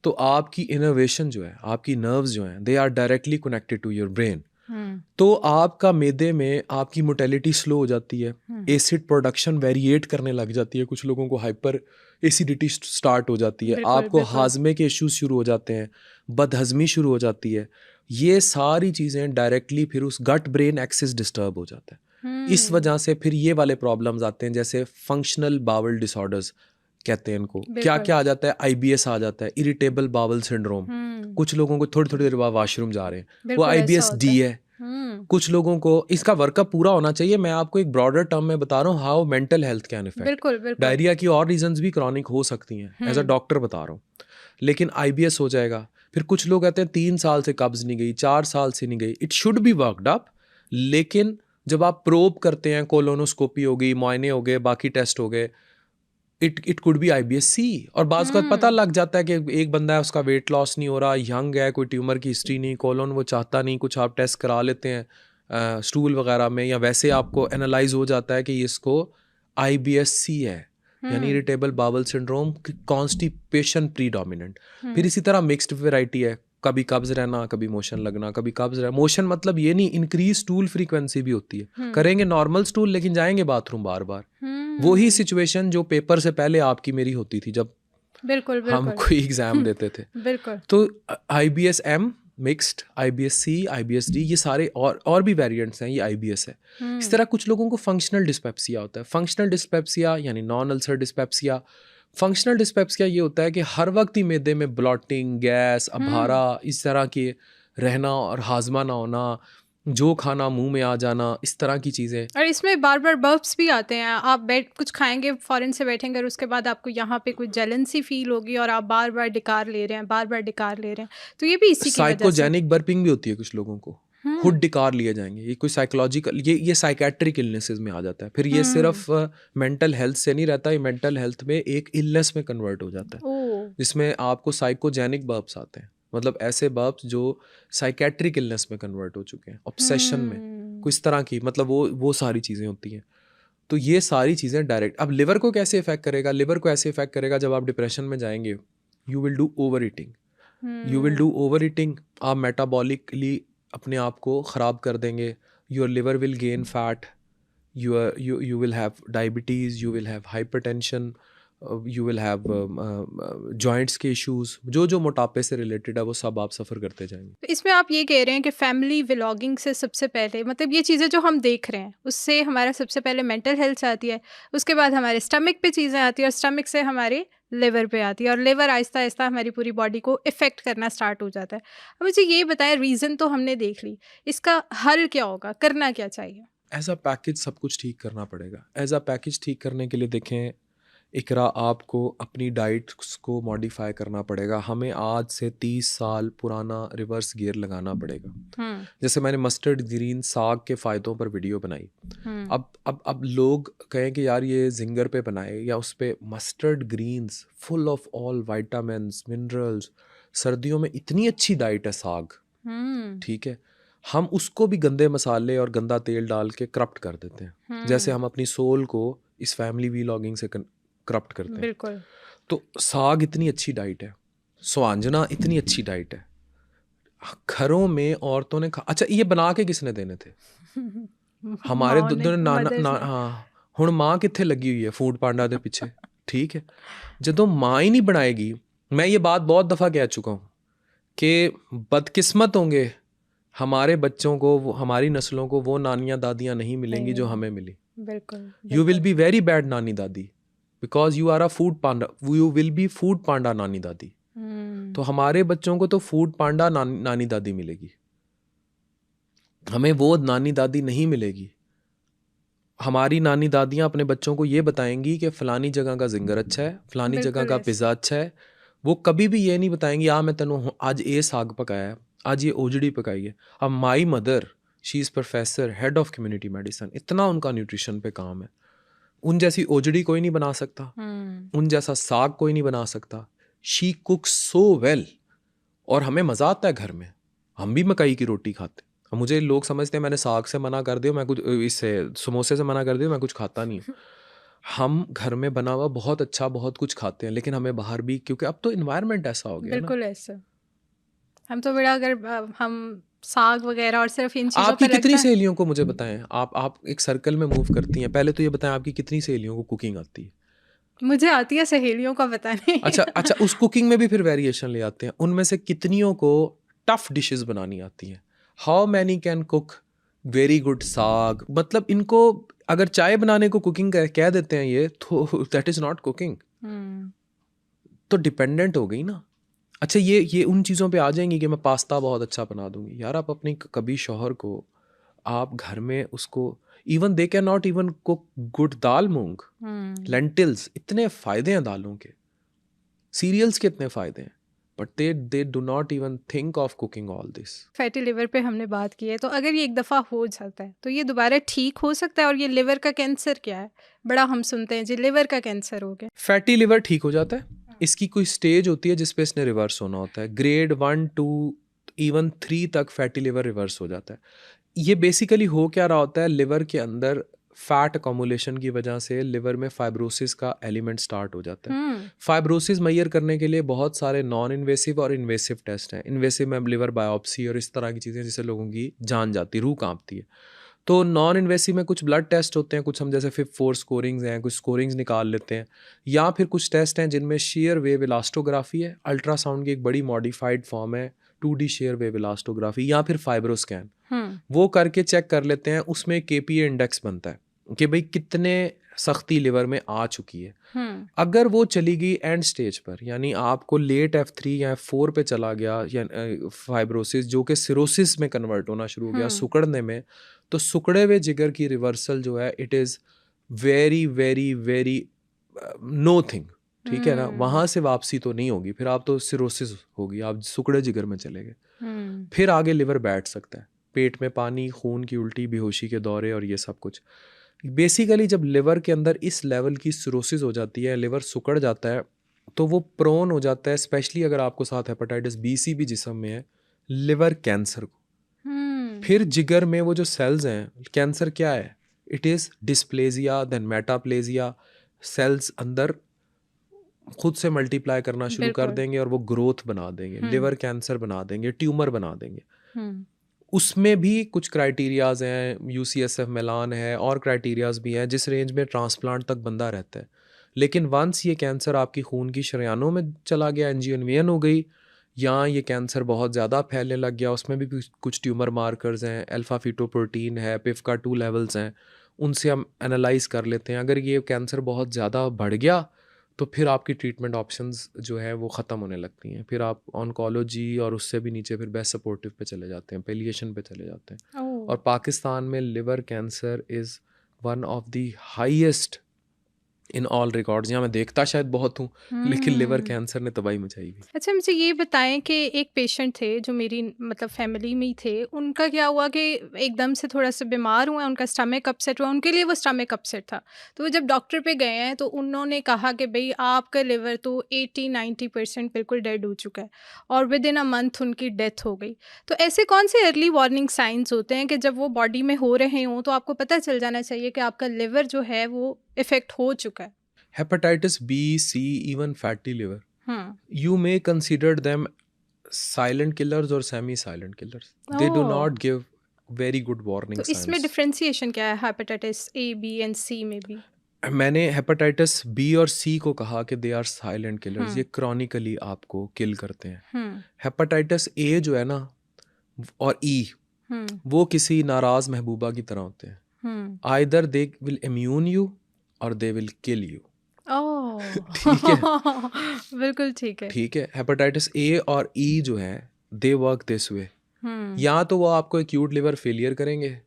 तो आपकी इनोवेशन जो है, आपकी नर्व्स जो हैं, they are directly connected to your brain. तो आपका मैदे में आपकी मोटेलिटी स्लो हो जाती है, एसिड प्रोडक्शन वेरिएट करने लग जाती है, कुछ लोगों को हाइपर एसिडिटी स्टार्ट हो जाती है, आपको हाजमे के इश्यूज शुरू हो जाते हैं, बदहजमी शुरू हो जाती है। ये सारी चीज़ें डायरेक्टली फिर उस गट ब्रेन एक्सिस डिस्टर्ब हो जाता है। इस वजह से फिर ये वाले प्रॉब्लम्स आते हैं, जैसे फंक्शनल बावल डिसऑर्डर्स कहते हैं इनको। क्या क्या आ जाता है? IBS आ जाता है, इरिटेबल बावल सिंड्रोम। कुछ लोगों को थोड़ी थोड़ी देर बाद वॉशरूम जा रहे हैं, वो IBS-D है। कुछ लोगों को इसका वर्कअप पूरा होना चाहिए। मैं आपको एक ब्रॉडर टर्म में बता रहा हूँ, how mental health can effect. Diarrhoea की और रीजंस भी क्रॉनिक हो सकती हैं, एज अ डॉक्टर बता रहा हूँ, लेकिन IBS हो जाएगा। फिर कुछ लोग कहते हैं 3 साल से कब्ज नहीं गई, 4 साल से नहीं गई, it should be worked up. लेकिन जब आप प्रोब करते हैं, कोलोनोस्कोपी हो गई, मुआयने हो गए, बाकी टेस्ट हो गए, इट कुड बी IBS-C। और बाज़ का पता लग जाता है कि एक बंदा है, उसका वेट लॉस नहीं हो रहा, यंग है, कोई ट्यूमर की हिस्ट्री नहीं, कोलोन वो चाहता नहीं, कुछ आप टेस्ट करा लेते हैं स्टूल वगैरह में, या वैसे आपको एनालाइज हो जाता है कि इसको IBS-C है, यानी irritable bowel syndrome, constipation predominant. फिर इसी तरह मिक्स्ड वैरायटी है, कभी कब्ज रहना, कभी मोशन लगना, कभी कब्ज रहना। मोशन मतलब ये नहीं, इंक्रीज स्टूल फ्रीक्वेंसी भी होती है। करेंगे नॉर्मल स्टूल लेकिन जाएंगे बाथरूम बार बार। वही सिचुएशन जो पेपर से पहले आपकी मेरी होती थी जब बिल्कुल हम बिल्कुल कोई एग्जाम देते थे। बिल्कुल। तो IBS-M मिक्स्ड, IBS-C, IBS-D, ये सारे और भी वेरिएंट्स हैं, ये IBS है। इस तरह कुछ लोगों को फंक्शनल डिस्पेप्सिया होता है। फंक्शनल डिस्पेप्सिया यानी non ulcer dyspepsia. Functional dyspepsia ये होता है कि हर वक्त ही मैदे में ब्लॉटिंग, गैस, अभारा, इस तरह के रहना और हाजमा ना होना, जो खाना मुंह में आ जाना, इस तरह की चीज़ें। और इसमें बार बार बर्प्स भी आते हैं। आप बैठ कुछ खाएंगे, फौरन से बैठेंगे और उसके बाद आपको यहाँ पे कुछ जलन सी फील होगी और आप बार बार डिकार ले रहे हैं, बार बार डिकार ले रहे हैं। तो ये भी इसी की वजह से। साइकोजेनिक बर्पिंग भी होती है कुछ लोगों को, खुद डिकार लिए जाएंगे। ये कोई साइकोलॉजिकल, ये साइकेट्रिक इलनेसेस में आ जाता है। फिर ये सिर्फ मेंटल हेल्थ से नहीं रहता, ये मेंटल हेल्थ में एक इलनेस में कन्वर्ट हो जाता है, जिसमें आपको साइकोजेनिक बर्प्स आते हैं। मतलब ऐसे बर्प्स जो साइकेट्रिक इलनेस में कन्वर्ट हो चुके हैं, ऑब्सेशन में, कुछ तरह की, मतलब वो सारी चीज़ें होती हैं। तो ये सारी चीज़ें डायरेक्ट। अब लिवर को कैसे इफेक्ट करेगा? लिवर को ऐसे इफेक्ट करेगा, जब आप डिप्रेशन में जाएंगे, you will do over eating. आप मेटाबॉलिकली अपने आप को ख़राब कर देंगे। Your liver will gain fat, you will have diabetes, you will have hypertension, you will have joints के issues, जो मोटापे से रिलेटेड है वो सब आप सफ़र करते जाएंगे। तो इसमें आप ये कह रहे हैं कि फैमिली व्लॉगिंग से सबसे पहले, मतलब ये चीज़ें जो हम देख रहे हैं उससे हमारा सबसे पहले मेंटल हेल्थ आती है, उसके बाद हमारे स्टमक पे चीज़ें आती है और स्टमक से हमारे लिवर पे आती है और लिवर आहिस्ता आहिस्ता हमारी पूरी बॉडी को इफ़ेक्ट करना स्टार्ट हो जाता है। अब मुझे ये बताएं, रीज़न तो हमने देख ली, इसका हल क्या होगा, करना क्या चाहिए? एज अ पैकेज सब कुछ ठीक करना पड़ेगा। एज अ पैकेज ठीक करने के लिए देखें, इकरा आपको अपनी डाइट को मॉडिफाई करना पड़ेगा। हमें आज से 30 साल पुराना रिवर्स गियर लगाना पड़ेगा। जैसे मैंने मस्टर्ड ग्रीन साग के फ़ायदों पर वीडियो बनाई। अब लोग कहें कि यार ये जिंगर पे बनाए या उस पे। Mustard greens full of all vitamins, minerals, सर्दियों में इतनी अच्छी डाइट है साग, ठीक है। हम उसको भी गंदे मसाले और गंदा तेल डाल के करप्ट कर देते हैं, जैसे हम अपनी सोल को इस फैमिली व्लॉगिंग से करप्ट करते हैं। बिल्कुल। तो साग इतनी अच्छी डाइट है, स्वांजना इतनी अच्छी डाइट है, घरों में औरतों ने अच्छा ये बना के किसने देने थे? हमारे हाँ, हुण माँ कित्थे लगी हुई है फूड पांडा दे पीछे, ठीक है। जदों माँ ही नहीं बनाएगी, मैं ये बात बहुत दफ़ा कह चुका हूँ कि बदकिस्मत होंगे हमारे बच्चों को, हमारी नस्लों को वो नानियाँ दादियाँ नहीं मिलेंगी जो हमें मिली। बिल्कुल। You will be very bad नानी दादी, because you are a food panda, you will be food panda नानी दादी। तो हमारे बच्चों को तो फूड पांडा नानी दादी मिलेगी, हमें वो नानी दादी नहीं मिलेगी। हमारी नानी दादियाँ अपने बच्चों को ये बताएंगी कि फ़लानी जगह का जिंगर अच्छा है, फ़लानी जगह का पिज़्ज़ा अच्छा है। वो कभी भी ये नहीं बताएंगी मैं तेनों आज ये साग पकाया है, आज ये ओजड़ी पकाई है। अब my mother, she is professor, head of community medicine, इतना उनका न्यूट्रिशन पे काम है। उन जैसी ओजड़ी कोई नहीं बना सकता, उन जैसा साग कोई नहीं बना सकता। शी कुक्स सो वेल, और हमें मज़ा आता है घर में, हम भी मकई की रोटी खाते। मुझे लोग समझते हैं मैंने साग से मना कर दिया, मैं कुछ इससे समोसे से मना कर दिया, मैं कुछ खाता नहीं हूँ। हम घर में बना हुआ बहुत अच्छा बहुत कुछ खाते हैं, लेकिन हमें बाहर भी, क्योंकि अब तो इन्वायरमेंट ऐसा हो गया। बिल्कुल ऐसा। हम तो बड़ा, अगर हम साग वगैरह और सिर्फ इन चीज़ों आपकी पे कितनी लगता है। सहेलियों को मुझे बताएं, आप एक सर्कल में मूव करती हैं, पहले तो ये बताएं आपकी कितनी सहेलियों को कुकिंग आती है? मुझे आती है, सहेलियों का पता नहीं। अच्छा, उस कुकिंग में भी फिर वेरिएशन ले आते हैं। उनमें से कितनियों को टफ डिशेस बनानी आती हैं? How many can cook very good साग? मतलब इनको अगर चाय बनाने को कुकिंग कह देते हैं ये, तो दैट इज़ नॉट कुकिंग। तो डिपेंडेंट हो गई ना। अच्छा, ये उन चीज़ों पे आ जाएंगी कि मैं पास्ता बहुत अच्छा बना दूंगी। यार आप अपनी कभी शौहर को आप घर में उसको, even they can not even cook good dal moong, lentils, इतने फ़ायदे हैं दालों के, सीरियल्स के इतने फ़ायदे हैं, but they do not even think of cooking all this. Fatty liver पे हमने बात की है, तो अगर ये एक दफ़ा हो जाता है तो ये दोबारा ठीक हो सकता है? और ये लिवर का कैंसर क्या है, बड़ा हम सुनते हैं जी लिवर का कैंसर हो गया। फैटी लिवर ठीक हो जाता है, इसकी कोई स्टेज होती है जिसपे इसने रिवर्स होना होता है। ग्रेड 1, 2 इवन 3 तक फैटी लिवर रिवर्स हो जाता है। ये बेसिकली हो क्या रहा होता है, लिवर के अंदर फैट अकोमुलेशन की वजह से लिवर में फाइब्रोसिस का एलिमेंट स्टार्ट हो जाता है। हम्म फाइब्रोसिस मैयर करने के लिए बहुत सारे नॉन इन्वेसिव और इन्वेसिव टेस्ट हैं। इन्वेसिव में लिवर बायोप्सी और इस तरह की चीज़ें जिससे लोगों की जान जाती, रूह कांपती है। तो नॉन इन्वेसिव में कुछ ब्लड टेस्ट होते हैं, कुछ हम जैसे FIB-4 स्कोरिंग्स हैं, कुछ स्कोरिंग्स निकाल लेते हैं, या फिर कुछ टेस्ट हैं जिनमें शेयर वेव इलास्टोग्राफी है, अल्ट्रासाउंड की एक बड़ी मॉडिफाइड फॉर्म है 2D शेयर वेव इलास्टोग्राफी, या फिर फाइब्रोस्कैन। वो करके चेक कर लेते हैं, उसमें KPA इंडेक्स बनता है कि भाई कितने सख्ती लिवर में आ चुकी है। अगर वो चली गई एंड स्टेज पर, यानी आपको लेट F3 या F4 पे चला गया, या फाइब्रोसिस जो कि सिरोसिस में कन्वर्ट होना शुरू हो गया, सुकड़ने में, तो सुकड़े हुए जिगर की रिवर्सल जो है it is very very very know thing, ठीक है ना। वहाँ से वापसी तो नहीं होगी, फिर आप तो सिरोसिस होगी, आप सुकड़े जिगर में चले गए, फिर आगे लिवर बैठ सकता है, पेट में पानी, खून की उल्टी, बेहोशी के दौरे और ये सब कुछ। बेसिकली जब लिवर के अंदर इस लेवल की सिरोसिस हो जाती है, लिवर सुकड़ जाता है, तो वो प्रोन हो जाता है, स्पेशली अगर आपको साथ हेपेटाइटिस B-C भी जिस्म में है, लिवर कैंसर को। फिर जिगर में वो जो सेल्स हैं, कैंसर क्या है, it is dysplasia, then metaplasia, cells अंदर खुद से मल्टीप्लाई करना शुरू कर देंगे और वो ग्रोथ बना देंगे, लिवर कैंसर बना देंगे, ट्यूमर बना देंगे। उसमें भी कुछ क्राइटेरियाज हैं, UCSF मिलान है और क्राइटेरियाज भी हैं जिस रेंज में ट्रांसप्लांट तक बंदा रहता है। लेकिन वंस ये कैंसर आपकी खून की शरेयानों में चला गया, NGN हो गई, या ये कैंसर बहुत ज़्यादा फैलने लग गया, उसमें भी कुछ ट्यूमर मार्कर्स हैं, अल्फा फीटोप्रोटीन है, PIVKA-2 लेवल्स हैं, उनसे हम एनालाइज कर लेते हैं। अगर ये कैंसर बहुत ज़्यादा बढ़ गया तो फिर आपकी ट्रीटमेंट ऑप्शंस जो है वो ख़त्म होने लगती हैं, फिर आप ऑन्कोलॉजी और उससे भी नीचे फिर बेस्ट सपोर्टिव पे चले जाते हैं, पेलिएशन पे चले जाते हैं। और पाकिस्तान में liver cancer is one of the highest in all records. यहाँ मैं देखता शायद बहुत हूँ, लेकिन लिवर कैंसर ने तबाही मचाई हुई। अच्छा, मुझे ये बताएं कि एक पेशेंट थे जो मेरी मतलब फैमिली में ही थे, उनका क्या हुआ कि एकदम से थोड़ा सा बीमार हुआ, उनका स्टमक अपसेट हुआ, उनके लिए वो स्टमक अपसेट था। तो वो जब डॉक्टर पे गए हैं तो उन्होंने कहा कि भाई आपका लिवर तो 80-90% बिल्कुल डेड हो चुका है, और विद इन अ मंथ उनकी डेथ हो गई। तो ऐसे कौन से अर्ली वार्निंग साइंस होते हैं कि जब वो बॉडी में हो रहे हों तो आपको पता चल जाना चाहिए कि आपका लिवर जो है वो इफेक्ट हो चुका है? Hepatitis B-C, even fatty liver, you may consider them silent killers or semi-silent killers. They do not give very good warning तो इसमें signs. डिफरेंशिएशन क्या है hepatitis A, B and C में भी? मैंने हेपेटाइटिस B और C को कहा कि दे आर साइलेंट किलर्स, ये क्रॉनिकली आपको किल करते हैं। हेपेटाइटिस A जो है ना और E, वो किसी नाराज महबूबा की तरह होते हैं। Either they will immune you और दे विल किल यू। ठीक है, बिल्कुल ठीक है। ठीक है। हेपेटाइटिस A और E जो है दे वर्क दिस वे, या तो वो आपको एक्यूट लिवर फेलियर करेंगे,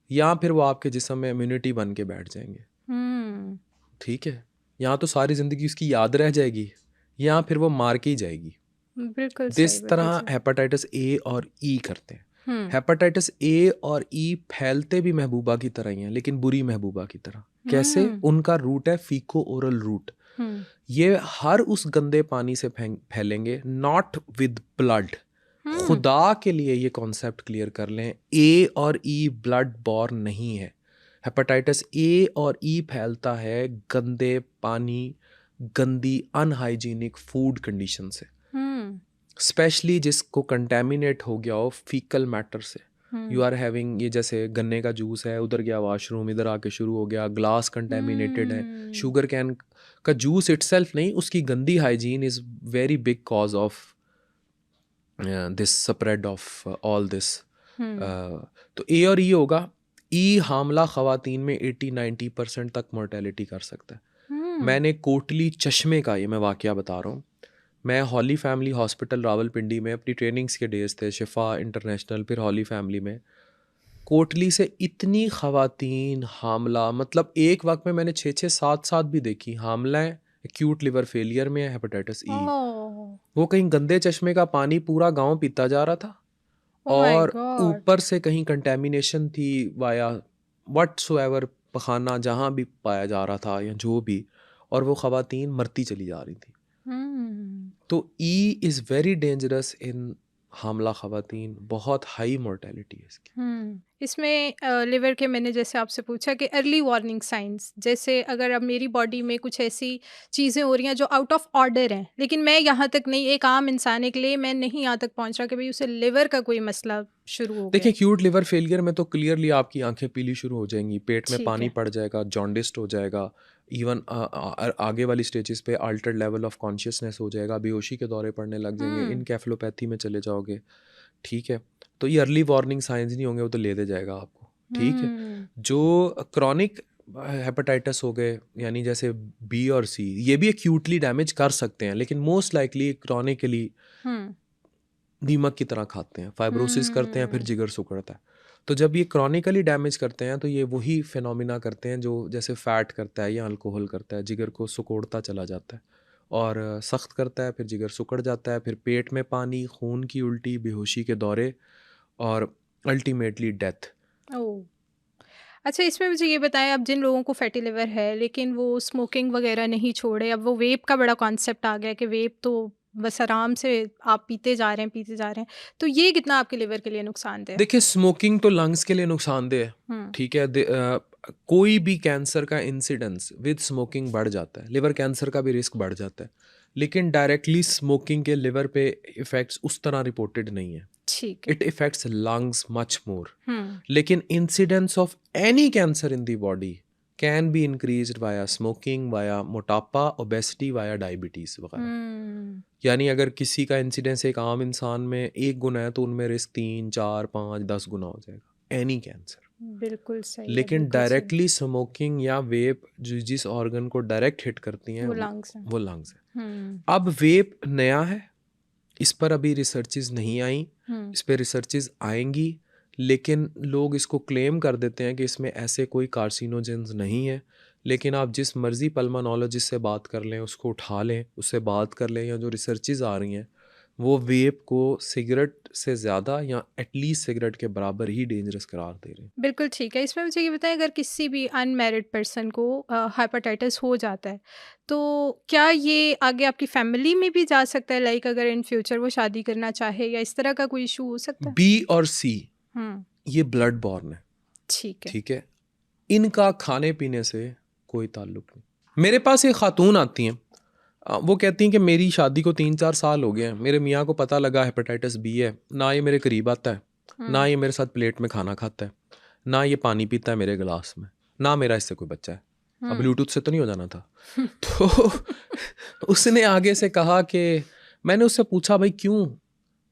या फिर वो आपके जिस्म में इम्यूनिटी बन के बैठ जाएंगे। ठीक है, या तो सारी जिंदगी उसकी याद रह जाएगी, या फिर वो मार के ही जाएगी। बिल्कुल इस तरह हेपेटाइटिस A और E करते हैं। हेपेटाइटिस A और E फैलते भी महबूबा की तरह ही हैं, लेकिन बुरी महबूबा की तरह। कैसे? उनका रूट है फीको ओरल रूट। ये हर उस गंदे पानी से फैलेंगे, नॉट विद ब्लड। खुदा के लिए ये कॉन्सेप्ट क्लियर कर लें, A और E ब्लड बॉर्न नहीं है। हेपेटाइटिस A और E फैलता है गंदे पानी, गंदी अनहाइजीनिक फूड कंडीशन से, स्पेशली जिसको कंटेमिनेट हो गया हो फीकल मैटर से। यू आर हैविंग, ये जैसे गन्ने का जूस है, उधर गया वॉशरूम, इधर आके शुरू हो गया, ग्लास कंटेमिनेटेड है। शुगर कैन का जूस इटसेल्फ नहीं, उसकी गंदी hygiene is very big cause of this spread of all this. तो A और E होगा। E हामला ख़वातीन में 80-90% तक मोर्टेलिटी कर सकता है। मैंने कोटली चश्मे का, ये मैं वाक़या बता रहा हूँ, मैं हॉली फैमिली हॉस्पिटल रावलपिंडी में अपनी ट्रेनिंग्स के डेज थे, शिफा इंटरनेशनल, फिर हॉली फैमिली में, कोटली से इतनी ख़वातीन हामला, मतलब एक वक्त में मैंने 6-7 भी देखी, हामला है, एक्यूट लिवर फेलियर में है, हेपेटाइटिस E। वो कहीं गंदे चश्मे का पानी पूरा गांव पीता जा रहा था, और ऊपर से कहीं कंटेमिनेशन थी वाया व्हाटसोएवर, पखाना जहाँ भी पाया जा रहा था या जो भी, और वो ख़वातीन मरती चली जा रही थी। तो E is very dangerous in हामला ख़वातीन, बहुत हाई मोर्टेलिटी है इसकी। इसमें लिवर के मैंने जैसे आपसे पूछा कि अर्ली वार्निंग साइंस, जैसे अगर अब मेरी बॉडी में कुछ ऐसी चीज़ें हो रही हैं जो आउट ऑफ ऑर्डर हैं, लेकिन मैं यहाँ तक नहीं, एक आम इंसान है के लिए मैं नहीं यहाँ तक पहुँच रहा कि भाई उसे लिवर का कोई मसला शुरू हो गया देखिए, है। एक्यूट लिवर फेलियर में तो क्लियरली आपकी आंखें पीली शुरू हो जाएंगी, पेट में ठीक पानी है। पड़ जाएगा, जॉन्डिस्ड हो जाएगा, इवन आगे वाली स्टेजेस पे अल्टर्ड लेवल ऑफ कॉन्शियसनेस हो जाएगा, बेहोशी के दौरे पड़ने लग जाएंगे, हम्म इनकेफेलोपैथी में चले जाओगे। ठीक है, तो ये अर्ली वार्निंग साइंस नहीं होंगे, वो तो ले दे जाएगा आपको। ठीक है, हम्म जो क्रॉनिक हेपेटाइटिस हो गए, यानी जैसे बी और सी, ये भी एक्यूटली डैमेज कर सकते हैं, लेकिन मोस्ट लाइकली क्रॉनिकली हम्म दीमक की तरह खाते हैं, फाइब्रोसिस करते हैं, फिर हम्म जिगर सिकुड़ता है। तो जब ये क्रॉनिकली डैमेज करते हैं तो ये वही फिनोमिना करते हैं जो जैसे फैट करता है या अल्कोहल करता है, जिगर को सिकोड़ता चला जाता है और सख्त करता है, फिर जिगर सिकुड़ जाता है, फिर पेट में पानी, खून की उल्टी, बेहोशी के दौरे और अल्टीमेटली डेथ। ओह, अच्छा, इसमें मुझे ये बताएं, अब जिन लोगों को फैटी लिवर है लेकिन वो स्मोकिंग वगैरह नहीं छोड़े, अब वो वेप का बड़ा कॉन्सेप्ट आ गया कि वेप तो बस आराम से आप पीते जा रहे हैं पीते जा रहे हैं, तो ये कितना आपके लिवर के लिए नुकसानदेह है? देखिए, स्मोकिंग तो लंग्स के लिए नुकसानदेह है। हम्म ठीक है, कोई भी कैंसर का इंसिडेंस विद स्मोकिंग बढ़ जाता है, लिवर कैंसर का भी रिस्क बढ़ जाता है, लेकिन डायरेक्टली स्मोकिंग के लिवर पे इफेक्ट्स उस तरह रिपोर्टेड नहीं है। ठीक है। It effects lungs much more, hmm लेकिन incidence of any cancer in the body can be increased via smoking, via मोटापा, ओबेसिटी, वाया डायबिटीज वगैरह। हम्म यानी अगर किसी का इंसिडेंस एक आम इंसान में 1 गुना है तो उनमें रिस्क 3, 4, 5, 10 गुना हो जाएगा, एनी कैंसर। बिल्कुल सही है, लेकिन बिल्कुल सही। डायरेक्टली स्मोकिंग या वेप जिस ऑर्गन को डायरेक्ट हिट करती हैं वो लंग्स हैं। वो लंग्स है। हम्म अब वेप नया है, इस पर अभी रिसर्चेज नहीं आई, हम्म इस पर रिसर्चेज आएंगी, लेकिन लोग इसको क्लेम कर देते हैं कि इसमें ऐसे कोई कार्सिनोजेंस नहीं है। लेकिन आप जिस मर्जी पल्मोनोलॉजिस्ट से बात कर लें, उसको उठा लें, उससे बात कर लें, या जो रिसर्चेज आ रही हैं वो वेप को सिगरेट से ज़्यादा या एटलीस्ट सिगरेट के बराबर ही डेंजरस करार दे रहे हैं। बिल्कुल ठीक है। इसमें मुझे ये बताएं, अगर किसी भी अनमैरिड पर्सन को हेपेटाइटिस हो जाता है तो क्या ये आगे आपकी फैमिली में भी जा सकता है, लाइक अगर इन फ्यूचर वो शादी करना चाहे या इस तरह का कोई इशू हो सकता है? बी और सी हम्म ये ब्लड बॉर्न है। ठीक है। ठीक है, इनका खाने पीने से कोई ताल्लुक नहीं। मेरे पास एक खातून आती हैं, वो कहती हैं कि मेरी शादी को 3-4 साल हो गए हैं, मेरे मियाँ को पता लगा हेपेटाइटिस बी है, ना ये मेरे करीब आता है, ना ये मेरे साथ प्लेट में खाना खाता है, ना ये पानी पीता है मेरे गिलास में, ना मेरा इससे कोई बच्चा है। अब ब्लूटूथ से तो नहीं हो जाना था। तो उसने आगे से कहा कि मैंने उससे पूछा भाई क्यों,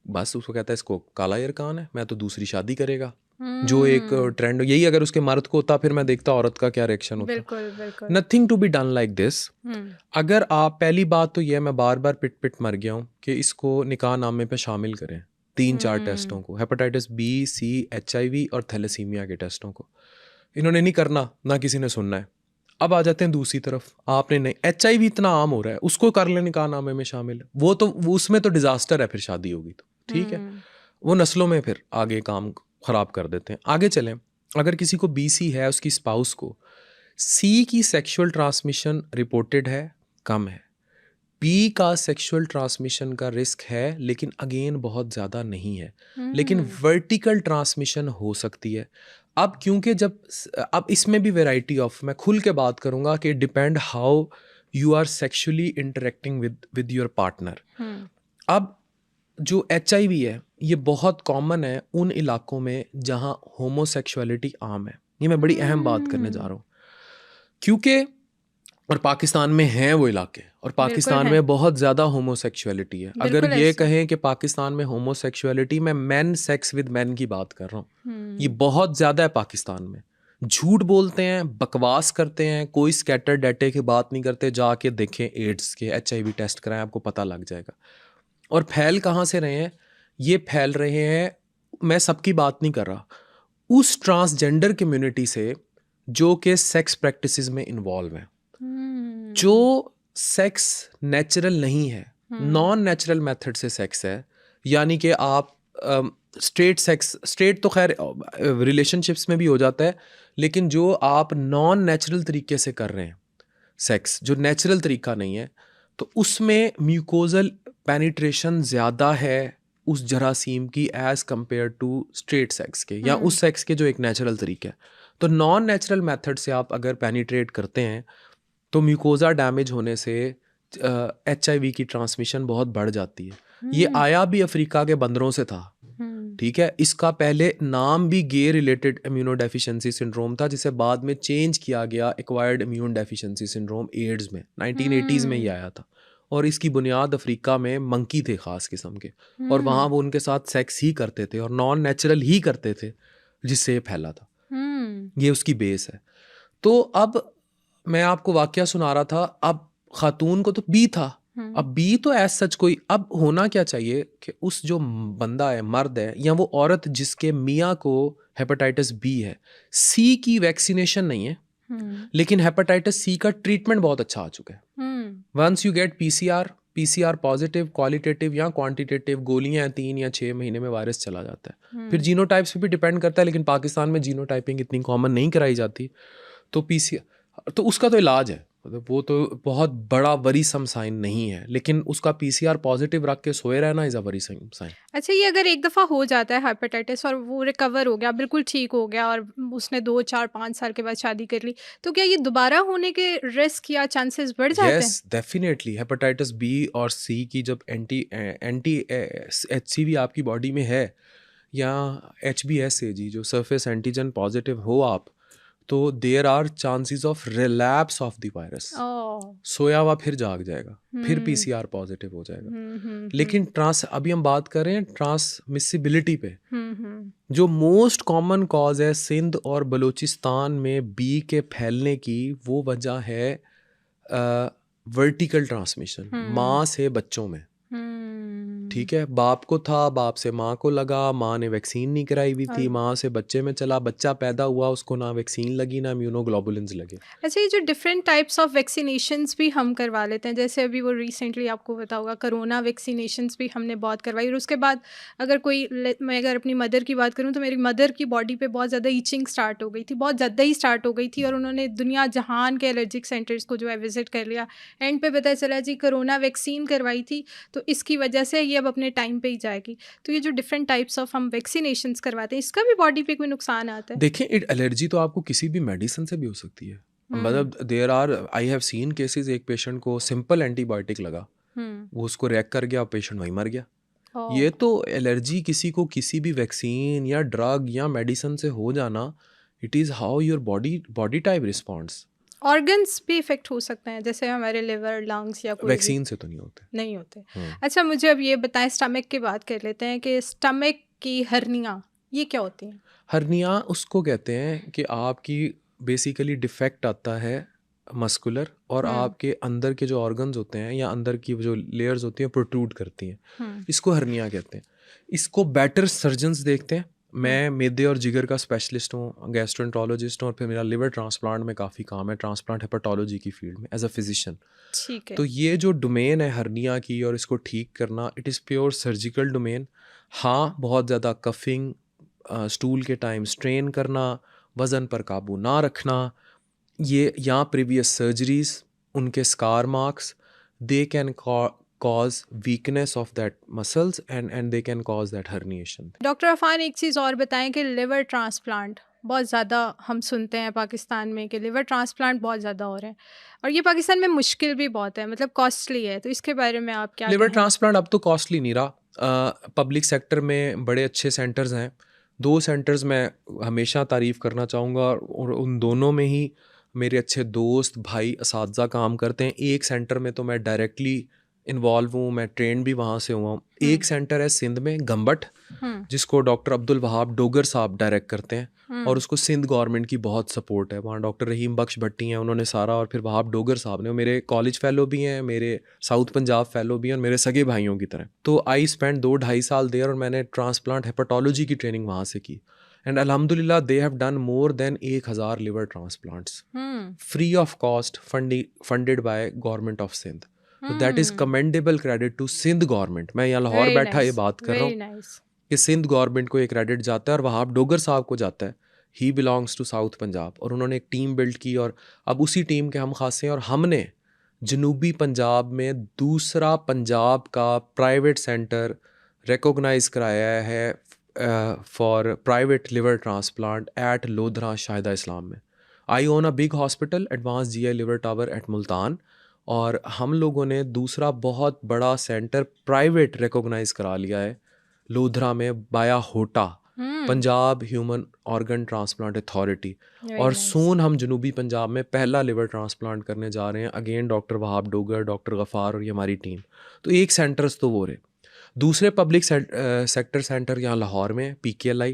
बस उसको कहता है इसको काला यरकान है, मैं तो दूसरी शादी करेगा। जो एक ट्रेंड, यही अगर उसके मर्द को होता फिर मैं देखता औरत का क्या रिएक्शन होता। बिल्कुल बिल्कुल। Nothing to be done like this. Hmm अगर आप, पहली बात तो ये, मैं बार बार पिट पिट मर गया हूँ कि इसको निकाह नामे पे शामिल करें 3-4 टेस्टों को, हेपेटाइटिस बी, सी, HIV और थैलेसीमिया के टेस्टों को। इन्होंने नहीं करना, ना किसी ने सुनना है। अब आ जाते हैं दूसरी तरफ, आपने नहीं, HIV इतना आम हो रहा है, उसको कर ले निकाह नामे में शामिल, वो उसमें तो डिजास्टर है, फिर शादी होगी तो ठीक है, वो नस्लों में फिर आगे काम खराब कर देते हैं। आगे चलें, अगर किसी को BC है, उसकी स्पाउस को C की सेक्सुअल ट्रांसमिशन रिपोर्टेड है, कम है। B का सेक्सुअल ट्रांसमिशन का रिस्क है, लेकिन अगेन बहुत ज़्यादा नहीं है, लेकिन वर्टिकल ट्रांसमिशन हो सकती है। अब क्योंकि अब इसमें भी वैरायटी ऑफ, मैं खुल के बात करूँगा कि depend how you are sexually interacting with your partner. अब जो HIV है ये बहुत कॉमन है उन इलाकों में जहाँ होमोसेक्सुअलिटी आम है। ये मैं बड़ी अहम बात करने जा रहा हूँ, क्योंकि और पाकिस्तान में हैं वो इलाके, और पाकिस्तान में बहुत ज़्यादा होमोसेक्सुअलिटी है। अगर ये कहें कि पाकिस्तान में होमोसेक्सुअलिटी, मैं मैन सेक्स विद मैन की बात कर रहा हूँ, ये बहुत ज़्यादा है पाकिस्तान में। झूठ बोलते हैं, बकवास करते हैं, कोई स्कैटर डाटे की बात नहीं करते। जाके देखें एड्स के, HIV टेस्ट कराएं, आपको पता लग जाएगा। और फैल कहाँ से रहे हैं? ये फैल रहे हैं, मैं सबकी बात नहीं कर रहा, उस ट्रांसजेंडर कम्युनिटी से जो कि सेक्स प्रैक्टिसेस में इन्वॉल्व हैं, जो सेक्स नेचुरल नहीं है, नॉन नेचुरल मेथड से सेक्स है। यानी कि आप स्ट्रेट सेक्स, स्ट्रेट तो खैर रिलेशनशिप्स में भी हो जाता है, लेकिन जो आप नॉन नेचुरल तरीके से कर रहे हैं सेक्स, जो नेचुरल तरीका नहीं है, तो उसमें म्यूकोजल पेनिट्रेशन ज़्यादा है, उस जरासीम की age compare to straight sex के या उस सेक्स के जो एक नेचुरल तरीका है। तो नॉन नेचुरल मेथड से आप अगर पेनिट्रेट करते हैं तो म्यूकोजा डैमेज होने से HIV की ट्रांसमिशन बहुत बढ़ जाती है। ये आया भी अफ्रीका के बंदरों से था, ठीक है। इसका पहले नाम भी गे रिलेटेड इम्यूनोडेफिशिएंसी सिंड्रोम था, जिसे बाद में चेंज किया गया acquired immune deficiency syndrome AIDS में 1980s में ही आया था। और इसकी बुनियाद अफ्रीका में मंकी थे ख़ास किस्म के, और वहाँ वो उनके साथ सेक्स ही करते थे और नॉन नेचुरल ही करते थे, जिससे ये फैला था। ये उसकी बेस है। तो अब मैं आपको वाकया सुना रहा था, अब खातून को तो बी था, अब बी तो ऐसा सच कोई, अब होना क्या चाहिए कि उस जो बंदा है, मर्द है या वो औरत जिसके मियाँ को हेपेटाइटिस बी है, सी की वैक्सीनेशन नहीं है, लेकिन हेपेटाइटिस सी का ट्रीटमेंट बहुत अच्छा आ चुका है। Once you get PCR positive, qualitative या क्वांटिटेटिव गोलियां 3 या 6 महीने में वायरस चला जाता है। फिर जीनोटाइप्स पे भी डिपेंड करता है, लेकिन पाकिस्तान में जीनोटाइपिंग इतनी कॉमन नहीं कराई जाती, तो पीसीआर तो उसका तो इलाज है, वो तो बहुत बड़ा वरीसम साइन नहीं है, लेकिन उसका पीसीआर पॉजिटिव रख के सोए रहना इज़ अ वरीसम साइन। अच्छा, ये अगर एक दफ़ा हो जाता है हेपेटाइटिस और वो रिकवर हो गया, बिल्कुल ठीक हो गया और उसने 2, 4, 5 साल के बाद शादी कर ली, तो क्या ये दोबारा होने के रिस्क या चांसेस बढ़ जाते हैं? Yes, definitely. हेपेटाइटिस बी और सी की जब एंटी HCV आपकी बॉडी में है, या HBsAg जो सरफेस एंटीजन पॉजिटिव हो आप, तो there are chances of relapse of the virus. सोया हुआ फिर जाग जाएगा, फिर पीसीआर पॉजिटिव हो जाएगा। लेकिन अभी हम बात कर रहे हैं ट्रांसमिसिबिलिटी पे। जो मोस्ट कॉमन कॉज है सिंध और बलूचिस्तान में बी के फैलने की, वो वजह है वर्टिकल ट्रांसमिशन, माँ से बच्चों में। ठीक है, बाप को था, बाप से माँ को लगा, माँ ने वैक्सीन नहीं कराई हुई थी, माँ से बच्चे में चला, बच्चा पैदा हुआ, उसको ना वैक्सीन लगी ना इम्यूनोग्लोबुलिन्स लगे। अच्छा, ये जो डिफरेंट टाइप्स ऑफ वैक्सीनेशंस भी हम करवा लेते हैं, जैसे अभी वो रिसेंटली आपको पता होगा कोरोना वैक्सीनेशंस भी हमने बहुत करवाई, और उसके बाद अगर मैं अगर अपनी मदर की बात करूँ तो मेरी मदर की बॉडी पे बहुत ज़्यादा ईचिंग स्टार्ट हो गई थी, बहुत ज़्यादा ही स्टार्ट हो गई थी, और उन्होंने दुनिया जहान के एलर्जिक सेंटर्स को जो है विजिट कर लिया। एंड पे पता चला जी कोरोना वैक्सीन करवाई थी, तो इसकी वजह से ये अब अपने टाइम पे ही जाएगी। तो ये जो डिफरेंट टाइप्स ऑफ हम वैक्सीनेशंस करवाते हैं, इसका भी बॉडी पे कोई नुकसान आता है? देखिए, एलर्जी तो आपको किसी भी मेडिसिन से भी हो सकती है। मतलब there are, I have seen cases, एक पेशेंट को सिंपल एंटीबायोटिक लगा, वो उसको रिएक्ट कर गया, पेशेंट वहीं मर गया। ये तो एलर्जी किसी को किसी भी वैक्सीन या ड्रग या मेडिसिन से हो जाना, it is how your body type responds. Organs भी इफेक्ट हो सकते हैं, जैसे हमारे लिवर, लंग्स या कोई वैक्सीन से तो नहीं होते। अच्छा, मुझे अब ये बताएं, स्टमक की बात कर लेते हैं कि स्टमक की हर्निया ये क्या होती है? हर्निया उसको कहते हैं कि आपकी बेसिकली डिफेक्ट आता है मस्कुलर, और आपके अंदर के जो ऑर्गन्स होते हैं या अंदर की जो लेयर्स होती हैं प्रोट्रूड करती हैं, इसको हर्निया कहते हैं। इसको बेटर सर्जन्स देखते हैं। मैं मैदे और जिगर का स्पेशलिस्ट हूँ, गैस्ट्रोएंटरोलॉजिस्ट हूँ, और फिर मेरा लिवर ट्रांसप्लांट में काफ़ी काम है, ट्रांसप्लांट हेपेटोलॉजी की फील्ड में एज अ फिजिशियन। ठीक है। तो ये जो डोमेन है हर्निया की और इसको ठीक करना, it is pure surgical domain. हाँ, बहुत ज़्यादा कफिंग, स्टूल के टाइम स्ट्रेन करना, वज़न पर काबू ना रखना, ये या प्रीवियस सर्जरीज, उनके scar marks, they can cause weakness of that muscles and they can cause that herniation. Doctor Afan, एक चीज़ और बताएं कि लिवर ट्रांसप्लांट बहुत ज़्यादा हम सुनते हैं पाकिस्तान में कि लिवर ट्रांसप्लांट बहुत ज़्यादा हो रहे हैं, और ये पाकिस्तान में मुश्किल भी बहुत है, मतलब कॉस्टली है, तो इसके बारे में आप क्या लिवर ट्रांसप्लांट अब तो कॉस्टली नहीं रहा। पब्लिक सेक्टर में बड़े अच्छे सेंटर्स हैं, 2 सेंटर्स मैं हमेशा तारीफ़ करना चाहूँगा, और उन दोनों में ही मेरे अच्छे दोस्त भाई असातिज़ा काम करते हैं। एक सेंटर में तो मैं डायरेक्टली इन्वॉल्व हूँ, मैं ट्रेन भी वहाँ से हुआ हूँ। एक सेंटर है सिंध में गंबट, जिसको डॉक्टर अब्दुल वहाब डोगर साहब डायरेक्ट करते हैं, और उसको सिंध गवर्नमेंट की बहुत सपोर्ट है। वहाँ डॉक्टर रहीम बख्श भट्टी हैं, उन्होंने सारा, और फिर वहाब डोगर साहब ने, मेरे कॉलेज फेलो भी हैं, मेरे साउथ पंजाब फेलो भी हैं, और मेरे सगे भाइयों की तरह। तो आई स्पेंड 2-2.5 साल देयर, और मैंने ट्रांसप्लांट हेपेटोलॉजी की ट्रेनिंग वहाँ से की, एंड अल्हम्दुलिल्लाह they have done more than 1000 liver transplants free of cost, funded by government of Sindh. तो that is commendable credit to Sindh government. मैं यहाँ लाहौर बैठा ये बात कर रहा हूँ कि सिंध गवर्नमेंट को ये क्रेडिट जाता है, और वहाँ डोगर साहब को जाता है। He belongs to south Punjab, और उन्होंने एक टीम बिल्ड की, और अब उसी टीम के हम खासे हैं। और हमने जनूबी पंजाब में दूसरा पंजाब का प्राइवेट सेंटर रिकॉग्नाइज कराया है for private liver transplant at Lodhran Shahida Islam में। I own a big hospital advance GI liver tower at Multan, और हम लोगों ने दूसरा बहुत बड़ा सेंटर प्राइवेट रिकॉग्नाइज करा लिया है लोधरा में बाया होटा, Punjab human organ transplant authority. और सून हम जनूबी पंजाब में पहला लिवर ट्रांसप्लांट करने जा रहे हैं, again doctor Wahab Dogar, doctor Ghaffar और ये हमारी टीम। तो एक सेंटर्स तो वो रहे। दूसरे पब्लिक सेक्टर सेंटर यहाँ लाहौर में PKLI,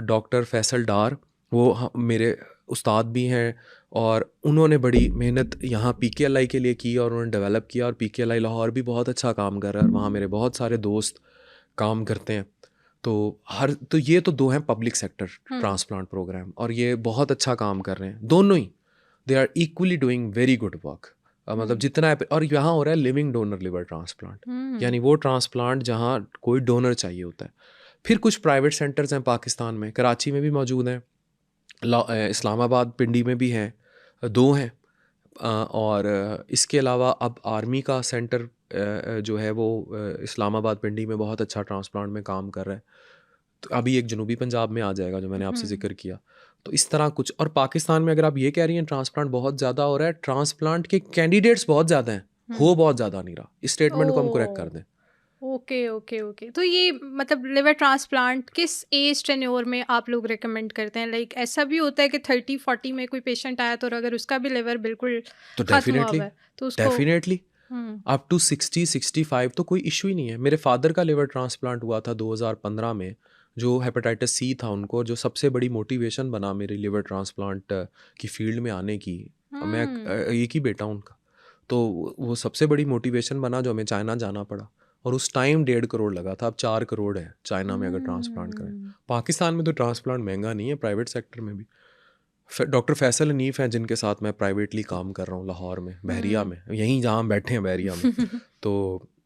डॉक्टर फैसल डार, वो मेरे उस्ताद भी हैं, और उन्होंने बड़ी मेहनत यहाँ PKLI के लिए की और उन्होंने डेवलप किया, और PKLI लाहौर भी बहुत अच्छा काम कर रहा है, और वहाँ मेरे बहुत सारे दोस्त काम करते हैं। तो ये तो दो हैं पब्लिक सेक्टर ट्रांसप्लांट प्रोग्राम, और ये बहुत अच्छा काम कर रहे हैं दोनों ही। They are equally doing very good work. मतलब जितना, और यहाँ हो रहा है लिविंग डोनर लिवर ट्रांसप्लांट, यानी वो ट्रांसप्लांट जहाँ कोई डोनर चाहिए होता है। फिर कुछ प्राइवेट सेंटर्स हैं पाकिस्तान में, कराची में भी मौजूद हैं, इस्लामाबाद पिंडी में भी हैं, 2 हैं, और इसके अलावा अब आर्मी का सेंटर जो है वो इस्लामाबाद पिंडी में बहुत अच्छा ट्रांसप्लांट में काम कर रहा है। तो अभी एक जनूबी पंजाब में आ जाएगा जो मैंने आपसे जिक्र किया। तो इस तरह कुछ, और पाकिस्तान में अगर आप ये कह रही हैं ट्रांसप्लांट बहुत ज़्यादा हो रहा है, ट्रांसप्लांट के कैंडिडेट्स बहुत ज़्यादा हैं, हो बहुत ज़्यादा नहीं रहा। इस स्टेटमेंट को हम करेक्ट कर दें। Okay okay okay. तो ये मतलब लिवर ट्रांसप्लांट किस एज टेन्योर में आप लोग रेकमेंड करते हैं? लाइक ऐसा भी होता है कि 30-40 में कोई पेशेंट आया तो अगर उसका भी लिवर बिल्कुल तो खत्म हुआ हुआ है तो उसको डेफिनेटली अप टू 60-65 तो कोई इशू ही नहीं है। मेरे फादर का लिवर ट्रांसप्लांट हुआ था 2015 में, जो हेपेटाइटिस C था उनको, जो सबसे बड़ी मोटिवेशन बना मेरे लिवर ट्रांसप्लांट की फील्ड में आने की। मैं एक ही बेटा उनका, तो वो सबसे बड़ी मोटिवेशन बना जो हमें चाइना जाना पड़ा, और उस टाइम 1.5 करोड़ लगा था, अब 4 करोड़ है चाइना में अगर ट्रांसप्लांट करें। पाकिस्तान में तो ट्रांसप्लांट महंगा नहीं है, प्राइवेट सेक्टर में भी। डॉक्टर फैसल हनीफ हैं जिनके साथ मैं प्राइवेटली काम कर रहा हूँ लाहौर में, बहरिया में, यहीं जहाँ हम बैठे हैं बहरिया में। तो